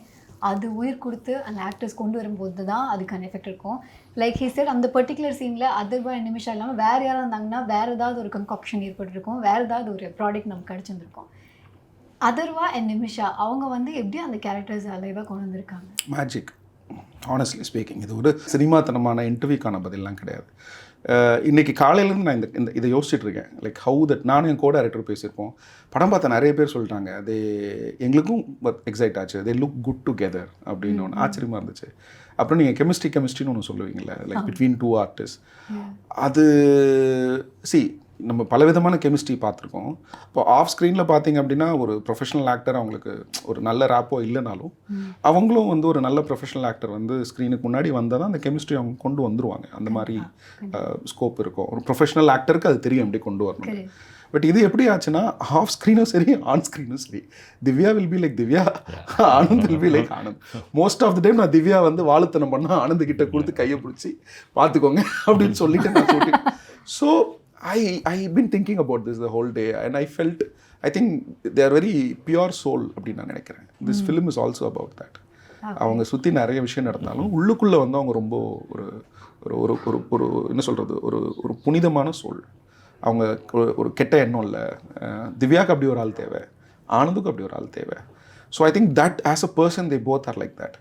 அது உயிர் கொடுத்து அந்த ஆக்டர்ஸ் கொண்டு வரும்போது தான் அதுக்கான எஃபெக்ட் இருக்கும். லைக் ஹி செட் அந்த பர்டிகுலர் சீனில் அதர்வா நிமிஷம் இல்லாமல் வேறு யாராக இருந்தாங்கன்னா வேறு ஏதாவது ஒரு கன்காக்ஷன் ஏற்பட்டிருக்கும், வேறு ஏதாவது ஒரு ப்ராடக்ட் நமக்கு கிடச்சிருந்துருக்கும். அதர்வா அண்ட் நிமிஷா அவங்க வந்து எப்படி அந்த கேரக்டர்ஸ் அலைவாக கொண்டு வந்திருக்காங்க? மேஜிக். ஹானஸ்ட்லி ஸ்பீக்கிங் இது ஒரு சினிமாத்தனமான இன்டர்வியூக்கான பதிலாம் கிடையாது. இன்றைக்கி காலையிலேருந்து நான் இந்த இதை யோசிச்சுட்டு இருக்கேன். லைக் ஹவு தட் நானும் என் டேரக்டர் பேசியிருப்போம். படம் பார்த்த நிறைய பேர் சொல்லிட்டாங்க அது எங்களுக்கும் எக்ஸைட் ஆச்சு. தே லுக் குட் டுகெதர் அப்படின்னு ஒன்று ஆச்சரியமாக இருந்துச்சு. அப்புறம் நீங்கள் கெமிஸ்ட்ரின்னு ஒன்று சொல்லுவீங்களே லைக் பிட்வீன் டூ ஆர்டிஸ்ட். அது நம்ம பலவிதமான கெமிஸ்ட்ரி பார்த்துருக்கோம். இப்போ ஆஃப் ஸ்க்ரீனில் பார்த்தீங்க அப்படின்னா ஒரு ப்ரொஃபஷனல் ஆக்டர் அவங்களுக்கு ஒரு நல்ல ரேப்போ இல்லைனாலும் அவங்களும் வந்து ஒரு நல்ல ப்ரொஃபஷனல் ஆக்டர் வந்து ஸ்க்ரீனுக்கு முன்னாடி வந்தால் தான் அந்த கெமிஸ்ட்ரி அவங்க கொண்டு வந்துருவாங்க. அந்த மாதிரி ஸ்கோப் இருக்கும். ஒரு ப்ரொஃபஷனல் ஆக்டருக்கு அது தெரியும் எப்படி கொண்டு வரணும். பட் இது எப்படி ஆச்சுன்னா ஆஃப் ஸ்க்ரீனும் சரி ஆன் ஸ்க்ரீனும் சரி Divya will be like Divya, Anand will be like Anand. Most of the time நான் திவ்யா வந்து வாழுத்தனம் பண்ணால் ஆனந்த் கிட்ட கொடுத்து கையை பிடிச்சி பார்த்துக்கோங்க அப்படின்னு சொல்லிட்டு நான் சொல்லிட்டேன். So I've been thinking about this the whole day and I think they are very pure soul அப்படின்னு நான் நினைக்கிறேன். This film is also about that. அவங்க சுற்றி நிறைய விஷயம் நடந்தாலும் உள்ளுக்குள்ளே வந்து அவங்க ரொம்ப ஒரு ஒரு ஒரு ஒரு என்ன சொல்கிறது ஒரு புனிதமான சோல். அவங்க ஒரு கெட்ட எண்ணம் இல்லை. திவ்யாவுக்கு அப்படி ஒரு ஆள் தேவை, ஆனந்துக்கு அப்படி ஒரு ஆள் தேவை. So I think that as a person they both are like that.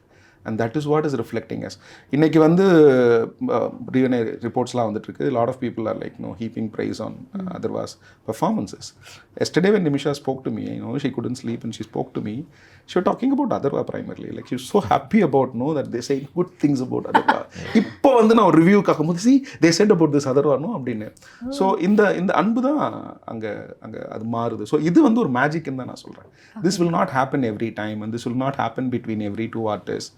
And that is what is reflecting us. இன்றைக்கி வந்து DNA ரிப்போர்ட்ஸ்லாம் வந்துட்டுருக்கு. Lot of people are like heaping praise on Atharva's performances. Yesterday when Nimisha spoke to me, she couldn't sleep and she spoke to me. She was talking about Atharva primarily. Like she was so happy about that they say good things about Atharva. இப்போ வந்து நான் ஒரு review காக்கும்போது see they said about this Atharva அப்படின்னு. So இந்த அன்பு தான் அங்கே அது மாறுது. ஸோ இது வந்து ஒரு மேஜிக்னு தான் நான் சொல்கிறேன். This will not happen every time and this will not happen between every two artists.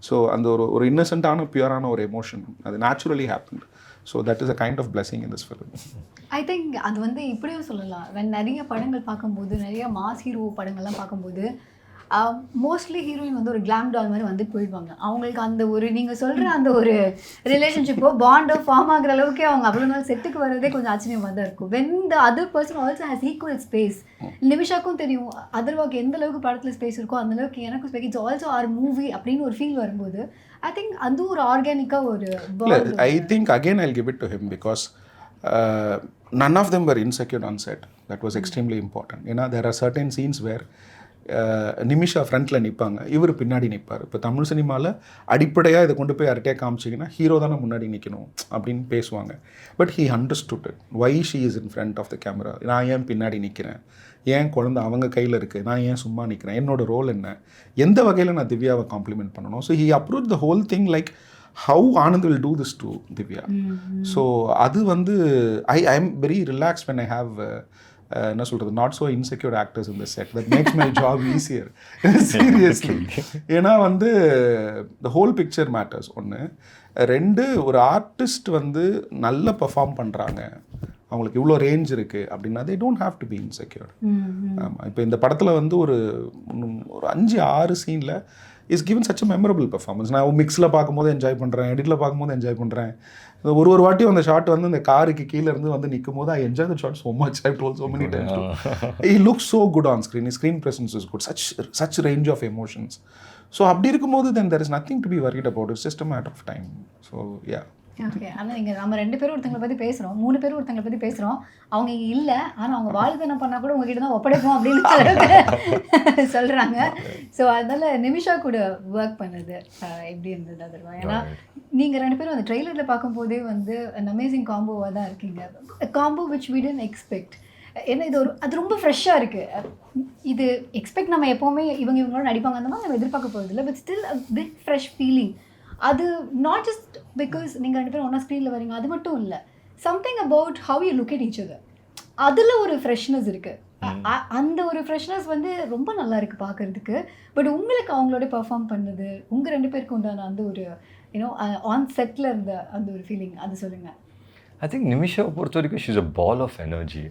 So அந்த ஒரு இன்னசென்ட்டான பியூரான ஒரு எமோஷன் அது naturally happen. So that is a kind of blessing in this film. I think அது வந்து இப்படியும் சொல்லலாம். நிறைய படங்கள் பார்க்கும்போது நிறைய மாஸ் ஹீரோ படங்கள்லாம் பார்க்கும்போது மோஸ்ட்லி ஹீரோயின் வந்து ஒரு கிளாம் டால் மாதிரி வந்து போயிடுவாங்க. அவங்களுக்கு அந்த ஒரு நீங்கள் சொல்கிற அந்த ஒரு ரிலேஷன்ஷிப்போ பாண்டோ ஃபார்ம் ஆகிற அளவுக்கு அவங்க அவ்வளோ நாள் செட்டுக்கு வர்றதே கொஞ்சம் ஆச்சரியமாக தான் இருக்கும். When the other person also has equal space. நிமிஷாக்கும் தெரியும் அதர்வாக்கு எந்த அளவுக்கு படத்தில் ஸ்பேஸ் இருக்கோ அந்த அளவுக்கு எனக்கும் space. It's also our movie அப்படின்னு ஒரு ஃபீல் வரும்போது ஐ திங்க் அது ஒரு ஆர்கானிக்காக ஒரு I think again I will give it to him because none of them were insecure on set. That was extremely important. There are certain scenes where Nimisha ஃப்ரண்ட்டில் நிற்பாங்க, இவர் பின்னாடி நிற்பார். இப்போ தமிழ் சினிமாவில் அடிப்படையாக இதை கொண்டு போய் அரட்டையாக காமிச்சிங்கன்னா ஹீரோ தானே முன்னாடி நிற்கணும் அப்படின்னு பேசுவாங்க. But he understood it. Why she is in front of the camera. நான் ஏன் பின்னாடி நிற்கிறேன், ஏன் குழந்தை அவங்க கையில் இருக்குது, நான் ஏன் சும்மா நிற்கிறேன், என்னோடய ரோல் என்ன, எந்த வகையில் நான் திவ்யாவை காம்ப்ளிமெண்ட் பண்ணணும். So he approach the whole thing like how Anand will do this to Divya. So அது வந்து ஐ am very relax when I have என்ன சொல்கிறது not so insecure actors in the set. That makes my job easier seriously. ஏன்னா வந்து the whole picture matters. ஒன்று. ரெண்டு, ஒரு artist வந்து நல்லா பெர்ஃபார்ம் பண்ணுறாங்க, அவங்களுக்கு இவ்வளோ ரேஞ்ச் இருக்குது அப்படின்னா they don't have to be insecure. ஆமாம். இப்போ இந்த படத்தில் வந்து ஒரு 5-6 சீனில் is given such a memorable performance. நான் மிக்ஸில் பார்க்கும்போது என்ஜாய் பண்ணுறேன், எடிட்டில் பார்க்கும்போது என்ஜாய் பண்ணுறேன். ஒரு வாட்டியும் அந்த ஷாட் வந்து இந்த காருக்கு கீழே இருந்து வந்து நிற்கும் போது I enjoy the shot so much. I've told so many times. He looks so good on screen. His screen presence is good. Such range of emotions. So அப்படி இருக்கும்போது then there is nothing to be worried about. It's just a matter of time. So yeah. Okay. ஆனால் நீங்கள் நம்ம 2 பேரும் ஒருத்தங்களை பற்றி பேசுகிறோம், 3 பேரும் ஒருத்தங்களை பற்றி பேசுகிறோம். அவங்க இங்கே இல்லை, ஆனால் அவங்க வாழ்த்தனம் பண்ணால் கூட உங்ககிட்ட தான் ஒப்படைப்போம் அப்படின்னு சொல்கிறாங்க. ஸோ அதனால் நிமிஷா கூட ஒர்க் பண்ணது எப்படி இருந்தது அதர்வா? ஏன்னா நீங்கள் 2 பேரும் அந்த ட்ரெய்லரில் பார்க்கும்போதே வந்து an அமேசிங் காம்போவாக தான் இருக்கீங்க. Combo which we didn't expect. ஏன்னா இது அது ரொம்ப ஃப்ரெஷ்ஷாக இருக்குது. இது எக்ஸ்பெக்ட் நம்ம எப்போவுமே இவங்களோட நடிப்பாங்க அந்த மாதிரி நம்ம எதிர்பார்க்க போகிறதில்ல. But still a big fresh feeling. அது நாட் ஜஸ்ட் பிகாஸ் நீங்கள் 2 பேரும் ஒன்றா ஸ்க்ரீனில் வரீங்க, அது மட்டும் இல்லை. Something about how you look at each other. அதில் ஒரு ஃப்ரெஷ்னஸ் இருக்குது. அந்த ஒரு ஃப்ரெஷ்னஸ் வந்து ரொம்ப நல்லா இருக்குது பார்க்குறதுக்கு. பட் உங்களுக்கு அவங்களோட பெர்ஃபார்ம் பண்ணது, உங்கள் 2 பேருக்கு உண்டான அந்த ஒரு ஆன் செட்டில் இருந்த அந்த ஒரு ஃபீலிங், அது சொல்லுங்கள். I think Nimisha பொறுத்த வரைக்கும் she's a ball of energy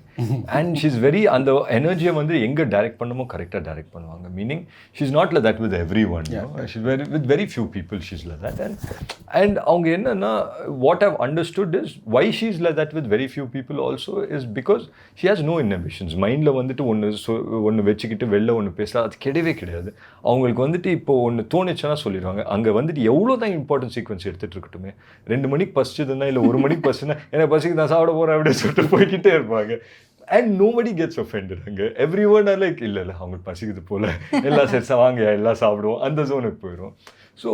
and she's very அந்த எனர்ஜியை வந்து எங்கே டைரக்ட் பண்ணுமோ கரெக்டாக டைரக்ட் பண்ணுவாங்க. Meaning she's not like that with everyone, you know. She's with very few people she's like that. And அவங்க என்னன்னா what I've understood is why she's like that with very few people also is because she has no inhibitions. மைண்டில் வந்துட்டு ஒன்று வச்சுக்கிட்டு வெளில ஒன்று பேசலாம், அது கிடையவே கிடையாது. அவங்களுக்கு வந்துட்டு இப்போ ஒன்று தோணுச்சுன்னா சொல்லிடுவாங்க. அங்கே வந்துட்டு எவ்வளோ தான் இம்பார்ட்டன்ட் சீக்வன்ஸ் எடுத்துகிட்டு இருக்கட்டுமே, 2 மணிக்கு பசிச்சதுன்னா இல்லை 1 மணிக்கு பசிச்சுன்னா பசிக்கு நான் சாப்பிட போகிறேன் அப்படின்னு சொல்லிட்டு போய்கிட்டே இருப்பாங்க. And nobody gets offended. அங்கே எவ்ரி ஒன் ஆர் லைக் இல்லை அவங்களுக்கு பசிக்குது போல், எல்லாம் சரி வாங்க எல்லாம் சாப்பிடுவோம், அந்த ஜோனுக்கு போயிடும். So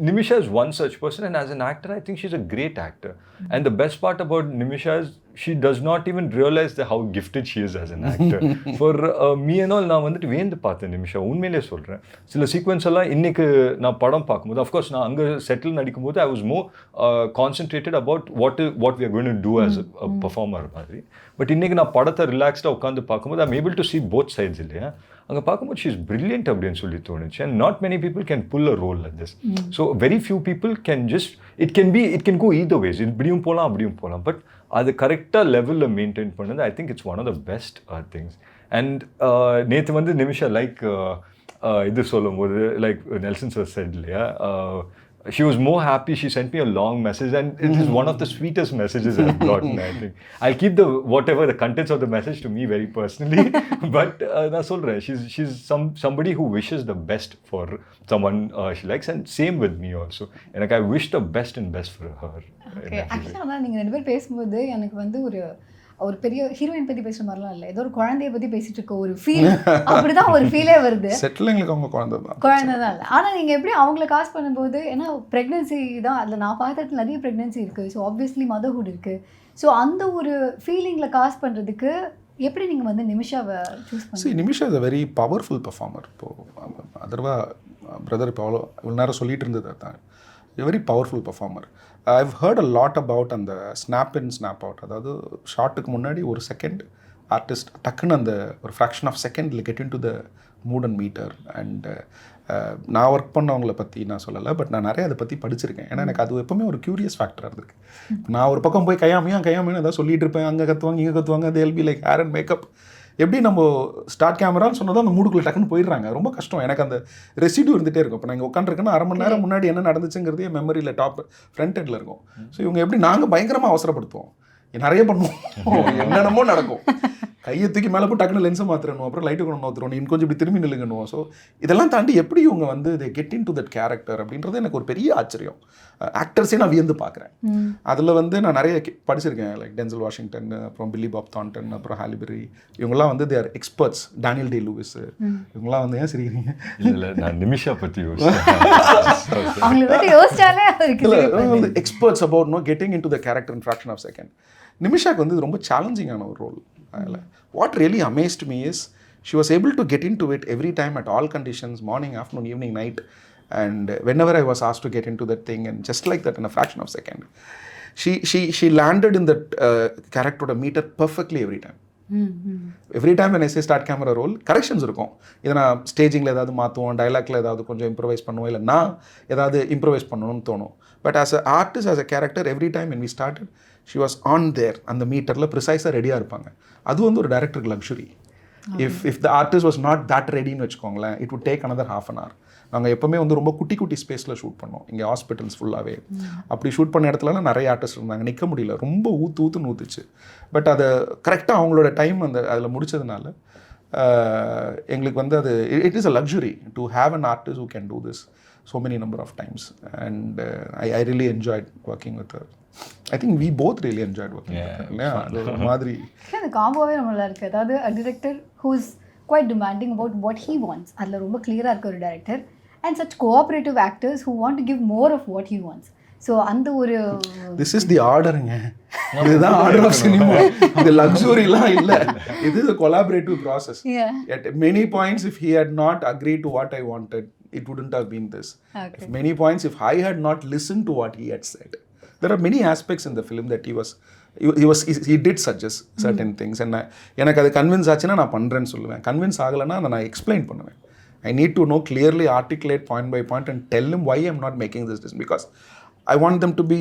Nimisha is one such person, and as an actor I think she's a great actor. And the best part about Nimisha is she does not even realize how gifted she is as an actor. For me and all, நான் வந்துட்டு வேந்து பார்த்தேன் நிமிஷா, உண்மையிலே சொல்கிறேன். சில sequence எல்லாம் இன்றைக்கு நான் படம் பார்க்கும்போது, அஃப்கோர்ஸ் நான் அங்கே செட்டில் நடிக்கும்போது I was more concentrated about what we are going to do as a performer மாதிரி. பட் இன்றைக்கி நான் படத்தை ரிலாக்ஸ்டாக உட்காந்து பார்க்கும்போது I'm able to see both sides இல்லையா. அங்கே பார்க்கும்போது ஷீ இஸ் பிரில்லியன்ட் அப்படின்னு சொல்லி தோணுச்சு. And not many people can pull a role like this. So very few people can just it can go either ways, இப்படியும் போகலாம் அப்படியும் போகலாம். பட் அது கரெக்டாக லெவலில் மெயின்டைன் பண்ணது I think it's one of the best things. And நேற்று வந்து நிமிஷா லைக் இது சொல்லும்போது லைக் நெல்சன் சார் செட் இல்லையா, she was more happy. She sent me a long message, and it is one of the sweetest messages I've gotten. I think I'll keep the contents of the message to me very personally. But that's all right. She's somebody who wishes the best for someone she likes, and same with me also. And I wish the best for her. Okay, actually நீங்க 2 பேர் பேசும்போது எனக்கு வந்து ஒரு பெரிய heroine பற்றி பேசுகிற மாதிரிலாம் இல்லை, ஏதோ ஒரு குழந்தைய பற்றி பேசிட்டு இருக்க ஒரு ஃபீல், அப்படிதான் ஒரு ஃபீலே வருது. செட்டில் எங்களுக்கு அவங்க குழந்தை தான் இல்லை. ஆனால் நீங்கள் எப்படி அவங்கள காஸ்ட் பண்ணும்போது, ஏன்னா ப்ரெக்னென்சி தான் அதில் நான் பார்த்த நிறைய ப்ரெக்னென்சி இருக்குது. ஸோ ஆப்வியஸ்லி மதர்ஹுட் இருக்குது. ஸோ அந்த ஒரு ஃபீலிங்கில் காஸ்ட் பண்ணுறதுக்கு எப்படி நீங்கள் வந்து நிமிஷாவை சூஸ் பண்ணி? Nimisha is a very powerful performer. இப்போது அதர்வா பிரதர் இப்போ இவ்வளோ நேரம் சொல்லிட்டு இருந்தது தான், very powerful performer. I've heard a lot about அந்த ஸ்னாப் இன் ஸ்னாப் அவுட். அதாவது ஷார்ட்டுக்கு முன்னாடி ஒரு செகண்ட் ஆர்டிஸ்ட் டக்குன்னு அந்த ஒரு ஃப்ராக்ஷன் ஆஃப் செகண்டில் get in to the mood and meter. And நான் ஒர்க் பண்ணவங்களை பற்றி நான் சொல்லலை, பட் நான் நிறைய அதை பற்றி படிச்சிருக்கேன். ஏன்னா எனக்கு அது எப்போவுமே ஒரு க்யூரியஸ் ஃபேக்டராக இருந்திருக்கு. நான் ஒரு பக்கம் போய் கையாமையும் ஏதாவது சொல்லிட்டு இருப்பேன், அங்கே கற்றுவாங்க இங்கே கற்றுவாங்க, they'll be like hair and makeup. எப்படி நம்ம ஸ்டார்ட் கேமரான்னு சொன்னதான் அந்த மூடுக்குள்ளே டக்குன்னு போயிடுறாங்க. ரொம்ப கஷ்டம். எனக்கு அந்த ரெசிடியூ இருந்துகிட்டே இருக்கும். இப்போ நாங்கள் உட்காந்துருக்கேன்னா 1/2 மணி நேரம் முன்னாடி என்ன நடந்துச்சுங்கிறதே மெமரியில் டாப் ஃப்ரண்ட் ஹெட்டில் இருக்கும். ஸோ இவங்க எப்படி நாங்கள் பயங்கரமாக அவசரப்படுத்துவோம், நிறைய பண்ணுவோம், என்னென்னமோ நடக்கும். கையை தூக்கி மேலே போய் டக்குன்னு லென்ஸை மாற்றிடணும், அப்புறம் லைட்டு கொண்டு மாற்றிடணும், இன்னும் கொஞ்சம் இப்படி திரும்பி நில்லுங்கணும். ஸோ இதெல்லாம் தாண்டி எப்படி இவங்க வந்து they get in to that character அப்படின்றது எனக்கு ஒரு பெரிய ஆச்சரியம். ஆக்டர்ஸே நான் வியந்து பார்க்குறேன். அதில் வந்து நான் நிறைய படிச்சிருக்கேன், லைக் டென்சல் வாஷிங்டன், அப்புறம் பில்லி பாப் தாண்டன், அப்புறம் ஹாலிபெரி. இவங்கெல்லாம் வந்து they are experts. Daniel Day Lewis, இவங்கெல்லாம் வந்து ஏன் சிரிக்கிறீங்க? இல்லை நான் நிமிஷா பற்றி experts about no getting in to the character in fraction of second. நிமிஷாக்கு வந்து இது ரொம்ப சேலஞ்சிங்கான ஒரு role. What really amazed me is she was able to get into it every time at all conditions, morning, afternoon, evening, night, and whenever I was asked to get into that thing, and just like that in a fraction of a second, she landed in that character to meter perfectly every time. Every time when I say start camera roll, corrections இருக்கும். இதை நான் ஸ்டேஜிங்கில் ஏதாவது மாற்றுவோம், டைலாக்ல ஏதாவது கொஞ்சம் improvise பண்ணுவோம், இல்லை நான் ஏதாவது இம்ப்ரவைஸ் பண்ணணும்னு தோணும். But as a artist, as a character, every time when we started, she was on there, அந்த மீட்டரில் ப்ரிசைஸாக ரெடியாக இருப்பாங்க. அது வந்து ஒரு டைரக்டருக்கு luxury. If the artist was not that ரெடின்னு வச்சுக்கோங்களேன், it would take another half an hour. நாங்கள் எப்போவுமே வந்து ரொம்ப குட்டி ஸ்பேஸில் ஷூட் பண்ணோம், இங்கே ஹாஸ்பிட்டல்ஸ் ஃபுல்லாகவே. அப்படி ஷூட் பண்ண இடத்துலலாம் நிறைய ஆர்டிஸ்ட் இருந்தாங்க, நிற்க முடியல, ரொம்ப ஊற்றுன்னு ஊற்றுச்சு. பட் அதை கரெக்டாக அவங்களோட டைம் அதில் முடித்ததுனால எங்களுக்கு வந்து அது it is a luxury to have an artist who can do this so many number of times, and I really enjoyed working with her. I think we both really enjoyed working இல்லையா அது ஒரு மாதிரி அந்த காம்போவே நம்மளா இருக்குது. அதாவது a director who's quite demanding about what he wants, அதில் ரொம்ப கிளியராக இருக்க ஒரு director, and such cooperative actors who want to give more of what he wants. So அந்த ஒரு திஸ் இஸ் தி ஆர்டருங்க, இதுதான் ஆர்டர் ஆஃப் சினிமா. இது லக்ஸுரிலாம் இல்லை, இது is a collaborative process. At many points if he had not agreed to what I wanted, it wouldn't have been this. At many points if I had not listened to what he had said, there are many aspects in the film that he did suggest certain things, and எனக்கு அது convince ஆச்சுன்னா நான் பண்ணுறேன்னு சொல்லுவேன். Convince ஆகலைன்னா அதை நான் explain பண்ணுவேன். I need to know clearly, articulate point by point and tell him why I'm not making this decision, because I want them to be,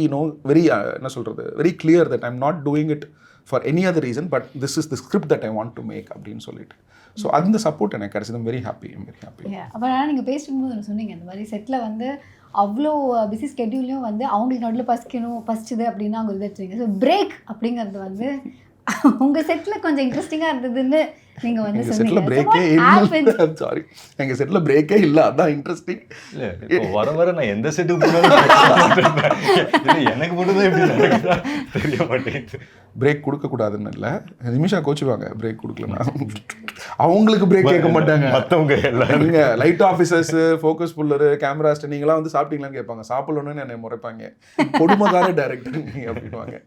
very என்ன சொல்கிறது, very clear that I'm not doing it for any other reason, but this is the script that I want to make அப்படின்னு சொல்லிட்டு. So அந்த support எனக்கு கிடைச்சது. I'm very happy. அப்புறம் நீங்கள் பேசும்போது ஒன்று சொன்னீங்க, இந்த மாதிரி செட்டில் வந்து அவ்வளோ பிஸி ஸ்கெட்யூல்லையும் வந்து அவங்களுக்கு நடுவில் பசிச்சுது அப்படின்னா அவங்க எடுத்துருங்க. ஸோ பிரேக் அப்படிங்கிறது வந்து உங்கள் செட்டில் கொஞ்சம் இன்ட்ரெஸ்டிங்காக இருந்ததுன்னு நீங்கள் வந்து செட்டில் பிரேக்கே இல்லை. சாரி, எங்கள் செட்டில் பிரேக்கே இல்லை, அதான் இன்ட்ரெஸ்டிங். இல்லை வர நான் எந்த செட்டுக்கு போனாலும் எனக்கு மட்டும் தான் எப்படி தெரிய மாட்டேங்குது. பிரேக் கொடுக்கக்கூடாதுன்னு இல்லை, நிமிஷா கோச்சுவாங்க பிரேக் கொடுக்கலன்னா. அவங்களுக்கு பிரேக் கேட்க மாட்டாங்க மற்றவங்க எல்லாம். நீங்கள் லைட் ஆஃபீஸர்ஸ், ஃபோக்கஸ் புல்லரு, கேமராஸ்ட், நீங்களாம் வந்து சாப்பிட்டீங்களான்னு கேட்பாங்க. சாப்பிடணுன்னு என்னை முறைப்பாங்க, கொடுமைக்கார டைரக்டர் அப்படின்வாங்க.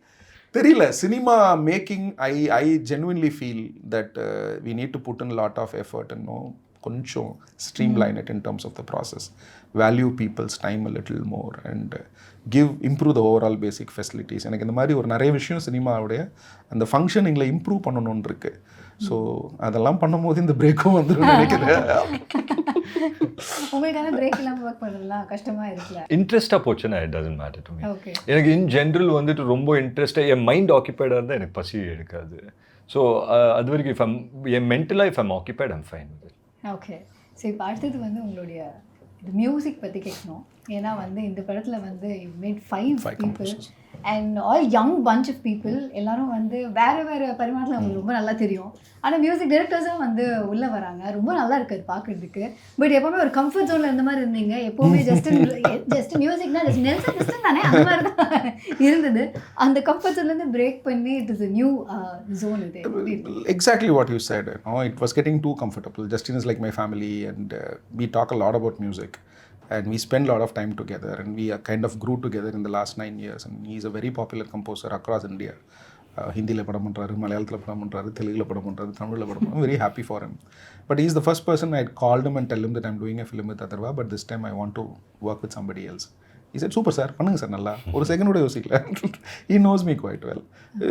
தெரியல, cinema making I genuinely feel that we need to put in lot of effort and கொஞ்சம் streamline it in terms of the process, value people's time a little more and improve the overall basic facilities. எனக்கு இந்த மாதிரி ஒரு நிறைய விஷயம் சினிமாவுடைய அந்த ஃபங்க்ஷனிங்கில் improve பண்ணணும்னு இருக்கு. ஸோ அதெல்லாம் பண்ணும்போது இந்த பிரேக்கும் வந்துடும் நினைக்கிறேன். உங்களுக்கான பிரேக் இல்லாமல் ஒர்க் பண்ணலாம் கஷ்டமாக இருக்குல்ல? இன்ட்ரெஸ்ட்டாக போச்சுன்னா it doesn't matter to me. எனக்கு இன் ஜென்ரல் வந்துட்டு ரொம்ப இன்ட்ரெஸ்ட்டாக என் மைண்ட் ஆக்கியபைடாக இருந்தால் எனக்கு பசி எடுக்காது. ஸோ அது வரைக்கும் என் மென்டலாக if I'm occupied I'm fine with it. Okay. So இப்போ அடுத்தது வந்து உங்களுடைய இது மியூசிக் பற்றி கேட்கணும். ஏன்னா வந்து இந்த படத்தில் வந்து you made 5 people and all young bunch of people. எல்லாரும் வந்து வேறு வேறு பரிமாணத்தில் அவங்களுக்கு ரொம்ப நல்லா தெரியும். ஆனால் மியூசிக் டைரக்டர்ஸும் வந்து உள்ளே வராங்க, ரொம்ப நல்லா இருக்குது அது பார்க்குறதுக்கு. பட் எப்போவுமே ஒரு கம்ஃபர்ட் ஜோனில் இருந்த மாதிரி இருந்தீங்க. எப்போவுமே ஜஸ்ட் மியூசிக்னா நெல்சன் தானே அந்த மாதிரி தான் இருந்தது. அந்த கம்ஃபர்ட் ஜோன்லேருந்து பிரேக் பண்ணி it is a new zone. இது exactly what you said. It was getting too comfortable. Justin is like my family and we talk a lot about music and we spend a lot of time together and we kind of grew together in the last 9 years and he is a very popular composer across India. ஹிந்தியில் படம் பண்ணுறாரு, மலையாளத்தில் படம் பண்ணுறாரு, தெலுங்கில் படம் பண்ணுறாரு, தமிழில் படம் பண்ணுறாரு. Very happy for him. But he is the first person I called him and tell him that I'm doing a film with Atharva, but this time I want to work with somebody else. He said, super sir, பண்ணுங்க sir, நல்லா. ஒரு செகண்டோட யோசிக்கல. He knows me quite well.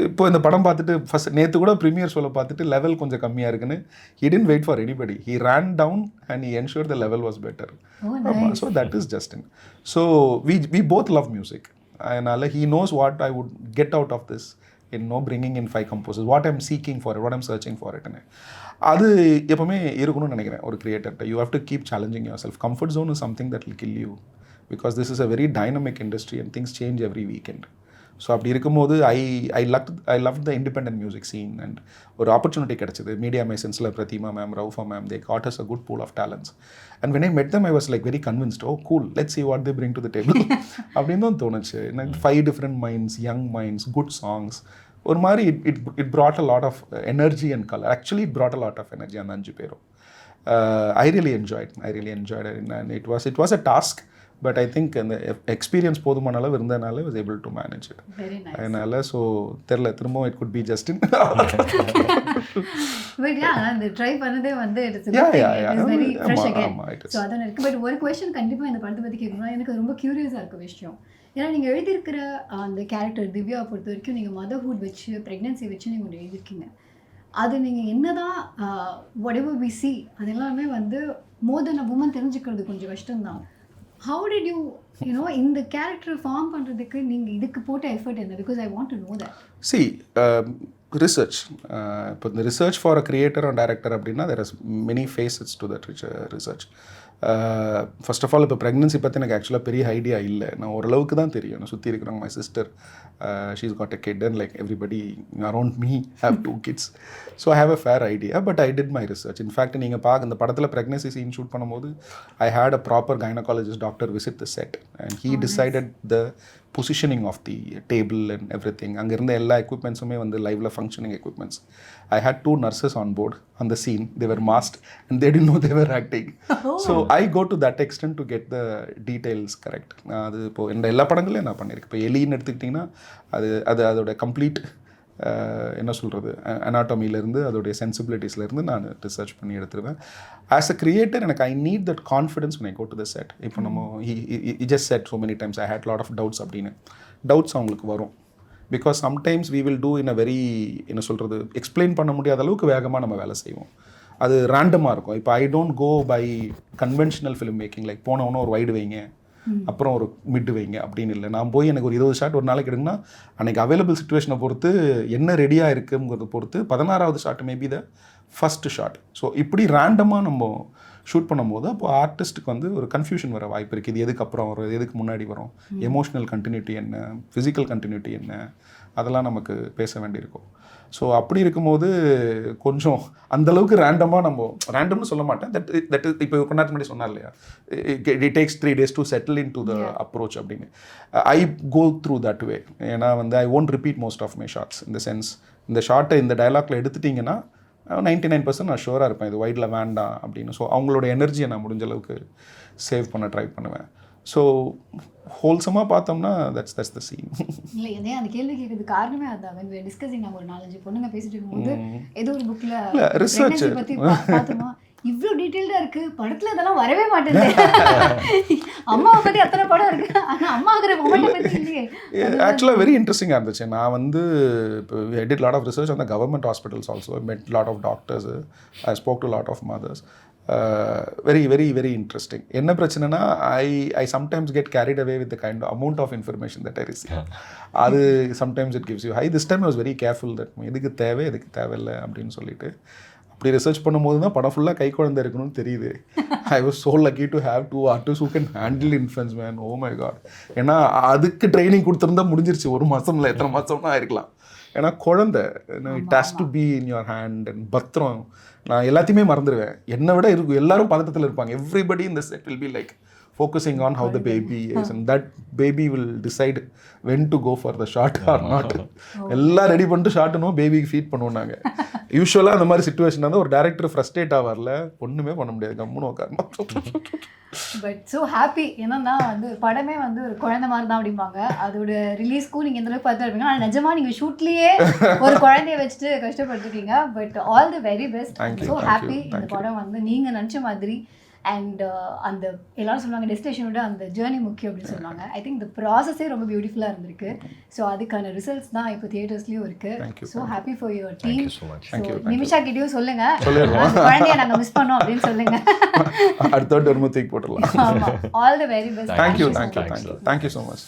இப்போ இந்த படம் பார்த்துட்டு first நேற்று கூட ப்ரீமியர் ஷோவில் பார்த்துட்டு லெவல் கொஞ்சம் கம்மியாக இருக்குன்னு he didn't wait for anybody. He ran down and he ensured the level was better. So that is Justin. So we both love music. And he knows what I would get out of this. Bringing in 5 composers, what I'm seeking for it, what I'm searching for it. அது எப்பவுமே இருக்கணும்னு நினைக்கிறேன் ஒரு கிரியேட்டர்கிட்ட. You have to keep challenging yourself. Comfort zone is something that will kill you because this is a very dynamic industry and things change every weekend. So அப்படி இருக்கும்போது I love the independent music scene and ஒரு opportunity கிடச்சிது. Media மைசன்ஸில் Prathima ma'am, Raufa ma'am, they got us a good pool of talents. And when I met them I was like very convinced, O cool, let's see what they bring to the table அப்படின்னு தான் தோணுச்சு. எனக்கு 5 different minds, young minds, good songs. ஒரு மாதிரி it brought a lot of energy and color. Actually it brought a lot of energy அந்த 5 பேரும். I really enjoyed it and it was a task, but I think அந்த experience போதுமான அளவு இருந்தனால I was able to manage it. Very nice. அதனால so தெரியல, திரும்ப it could be Justin. But yeah, அந்த ட்ரை பண்ணதே வந்து it is very fresh again. So அதான் இருக்கு. பட் ஒரு கொஸ்டின் கண்டிப்பாக இந்த படத்தை பற்றி கேட்கணும். எனக்கு ரொம்ப க்யூரியஸாக இருக்க விஷயம், ஏன்னா நீங்கள் எழுதியிருக்கிற அந்த கேரக்டர் திவ்யாவை பொறுத்த வரைக்கும் நீங்கள் மதர்ஹுட் வச்சு, ப்ரெக்னென்சி வச்சு நீங்கள் ஒன்று எழுதியிருக்கீங்க. அது நீங்கள் என்ன தான் whatever we see அது எல்லாமே வந்து மோர் தென் அ வுமன் தெரிஞ்சுக்கிறது கொஞ்சம் கஷ்டம்தான். ஹவு டிட் யூ இந்த கேரக்டர் ஃபார்ம் பண்ணுறதுக்கு நீங்கள் இதுக்கு போட்ட எஃபர்ட் என்ன? Because I want to know that. See, research. இப்போ இந்த research for a creator and director அப்படின்னா there is many facets to that research. First of all இப்போ ப்ரெக்னன்சி பற்றி எனக்கு ஆக்சுவலாக பெரிய ஐடியா இல்லை. நான் ஓரளவுக்கு தான் தெரியும். நான் சுற்றி இருக்கிறவங்க, my sister, she's got a kid and like everybody around me have 2 kids. So I have a fair idea, but I did my research. In fact நீங்கள் இந்த படத்தில் ப்ரெக்னன்சி சீன் ஷூட் பண்ணும்போது I had a proper gynaecologist doctor visit the set and he decided the positioning of the table and every thing. அங்கே இருந்த எல்லா எக்யூப்மெண்ட்ஸுமே வந்து லைவில் functioning equipments. I had 2 nurses on board on the scene. They were masked and they didn't know they were acting. So I go to that extent to get the details correct. அது இப்போ இந்த எல்லா படங்களையும் நான் பண்ணியிருக்கேன். இப்போ எலின்னு எடுத்துக்கிட்டிங்கன்னா அதோட கம்ப்ளீட் என்ன சொல்கிறது அனாட்டமிலேருந்து அதோடைய சென்சிபிலிட்டிஸ்லேருந்து நான் ரிசர்ச் பண்ணி எடுத்துருவேன். ஆஸ் அ கிரியேட்டர் எனக்கு I need that confidence when I go to the set. இப்போ நம்ம he just said so many times I had lot of doubts அப்படின்னு. டவுட்ஸ் அவங்களுக்கு வரும். Because sometimes we will do in a very என்ன சொல்கிறது explain பண்ண முடியாத அளவுக்கு வேகமாக நம்ம வேலை செய்வோம். அது ரேண்டமாக இருக்கும். இப்போ I don't go by conventional film making like போனவொன்னே ஒரு வைடு வைங்க அப்புறம் ஒரு மிட் வைங்க அப்படின்னு இல்லை. நான் போய் எனக்கு ஒரு 20 ஷாட் ஒரு நாளைக்கு எடுங்கன்னா அன்றைக்கி அவைலபிள் சுச்சுவேஷனை பொறுத்து என்ன ரெடியாக இருக்குங்கிறத பொறுத்து 16வது shot maybe the first shot. So இப்படி ரேண்டமாக நம்ம ஷூட் பண்ணும்போது அப்போ ஆர்டிஸ்ட்டுக்கு வந்து ஒரு கன்ஃபியூஷன் வர வாய்ப்பு இருக்குது. இது எதுக்கு அப்புறம் வரும், எதுக்கு முன்னாடி வரும், எமோஷ்னல் கண்டினியூட்டி என்ன, ஃபிசிக்கல் கண்டினியூட்டி என்ன, அதெல்லாம் நமக்கு பேச வேண்டியிருக்கும். ஸோ அப்படி இருக்கும்போது கொஞ்சம் அந்தளவுக்கு ரேண்டமாக நம்ம ரேண்டம்னு சொல்ல மாட்டேன். தட் இப்போ கொஞ்ச நேரத்துக்கு முன்னாடி சொன்னார் இல்லையா, it takes 3 days to settle in to the approach அப்படின்னு. I go through that way. ஏன்னா வந்து I won't repeat most of my shots. இந்த சென்ஸ் இந்த ஷார்ட்டை இந்த டயலாக்ல எடுத்துட்டிங்கன்னா 99% நான் ஷுவராக இருப்பேன் இது வைடில் வேண்டாம் அப்படின்னு. ஸோ அவங்களோட எனர்ஜியை நான் முடிஞ்ச அளவுக்கு சேவ் பண்ண ட்ரை பண்ணுவேன். ஸோ ஹோல்சமாக பார்த்தோம்னா தட்ஸ் த சீன். இல்லை எதே அந்த கேள்வி கேட்கறது காரணமே அதான். when we were discussing நம்ம ஒரு 4-5 பொண்ணுங்க பேசிட்டு இருக்கும்போது ஏதோ ஒரு புக்கில் ரிசர்ச் பற்றி பார்த்தோமா, இவ்வளோ டீட்டெயில்டாக இருக்குது படத்தில் இதெல்லாம் வரவே மாட்டேங்குது. அம்மாவை பற்றி அத்தனை படம் இருக்குது ஆனால் அம்மா ஆகிற மொமெண்ட்டை பற்றி இல்லையே. ஆக்சுவலாக வெரி இன்ட்ரெஸ்டிங்காக இருந்துச்சு. நான் வந்து இப்போ I did lot of research on the government hospitals also. Met lot of doctors. I spoke to lot of mothers. Very very very interesting. என்ன பிரச்சனைனா I sometimes get carried away with the kind amount of information that I receive. அது sometimes it gives you high. This time I was very careful that எதுக்கு தேவை எதுக்கு தேவையில்லை அப்படின்னு சொல்லிட்டு அப்படி ரிசர்ச் பண்ணும்போது தான் படம் ஃபுல்லாக கை குழந்தை இருக்கணும்னு தெரியுது. I was so lucky to have 2 artists who can handle influence man. Oh my God. ஏன்னா அதுக்கு ட்ரைனிங் கொடுத்துருந்தா முடிஞ்சிருச்சு. 1 மாதம்ல எத்தனை மாதம்னா ஆயிருக்கலாம். ஏன்னா குழந்தை it has to be in your hand and பத்திரம். நான் எல்லாத்தையுமே மறந்துடுவேன். என்னை விட இருக்கும் எல்லாரும் பதட்டத்தில் இருப்பாங்க. Everybody in the set will be like focusing on how the baby is and that baby will decide when to go for the shot or not. எல்லாம் ரெடி பண்ணிட்டு ஷாட்டுனும் பேபிக்கு ஃபீட் பண்ணுவோம் நாங்கள். யூஸ்வலாக அந்த மாதிரி சுச்சுவேஷன் வந்து ஒரு டேரக்டர் ஃப்ரஸ்ட்ரேட்டாக வரல ஒன்றுமே பண்ண முடியாது, கம்முன்னு உட்காரணும். But so happy. ஏன்னா வந்து படமே வந்து ஒரு குழந்தை மாதிரி தான் அப்படிம்பாங்க. அதோட ரிலீஸ்க்கும் நீங்கள் எந்தளவுக்கு பார்த்து இருப்பீங்க. ஆனால் நிஜமாக நீங்கள் ஷூட்லேயே ஒரு குழந்தைய வச்சுட்டு கஷ்டப்பட்டுருக்கீங்க. But all the very best. So happy. இந்த படம் வந்து நீங்கள் நினச்ச மாதிரி அண்ட் அந்த எல்லாரும் சொல்லுவாங்க டெஸ்டினேஷனோட அந்த ஜேர்னி முக்கியம் அப்படின்னு சொல்லுவாங்க. ஐ திங்க் இந்த ப்ராசஸே ரொம்ப பியூட்டிஃபுல்லாக இருந்திருக்கு. ஸோ அதுக்கான ரிசல்ட்ஸ் தான் இப்போ தியேட்டர்ஸ்லேயும் இருக்குது. So happy for your team. Nimisha கிட்டேயும் சொல்லுங்க குழந்தைய நாங்கள் மிஸ் பண்ணோம் அப்படின்னு சொல்லுங்க. அடுத்த வருமத்துக்கு போட்டுடலாம். All the very best. Thank you so much.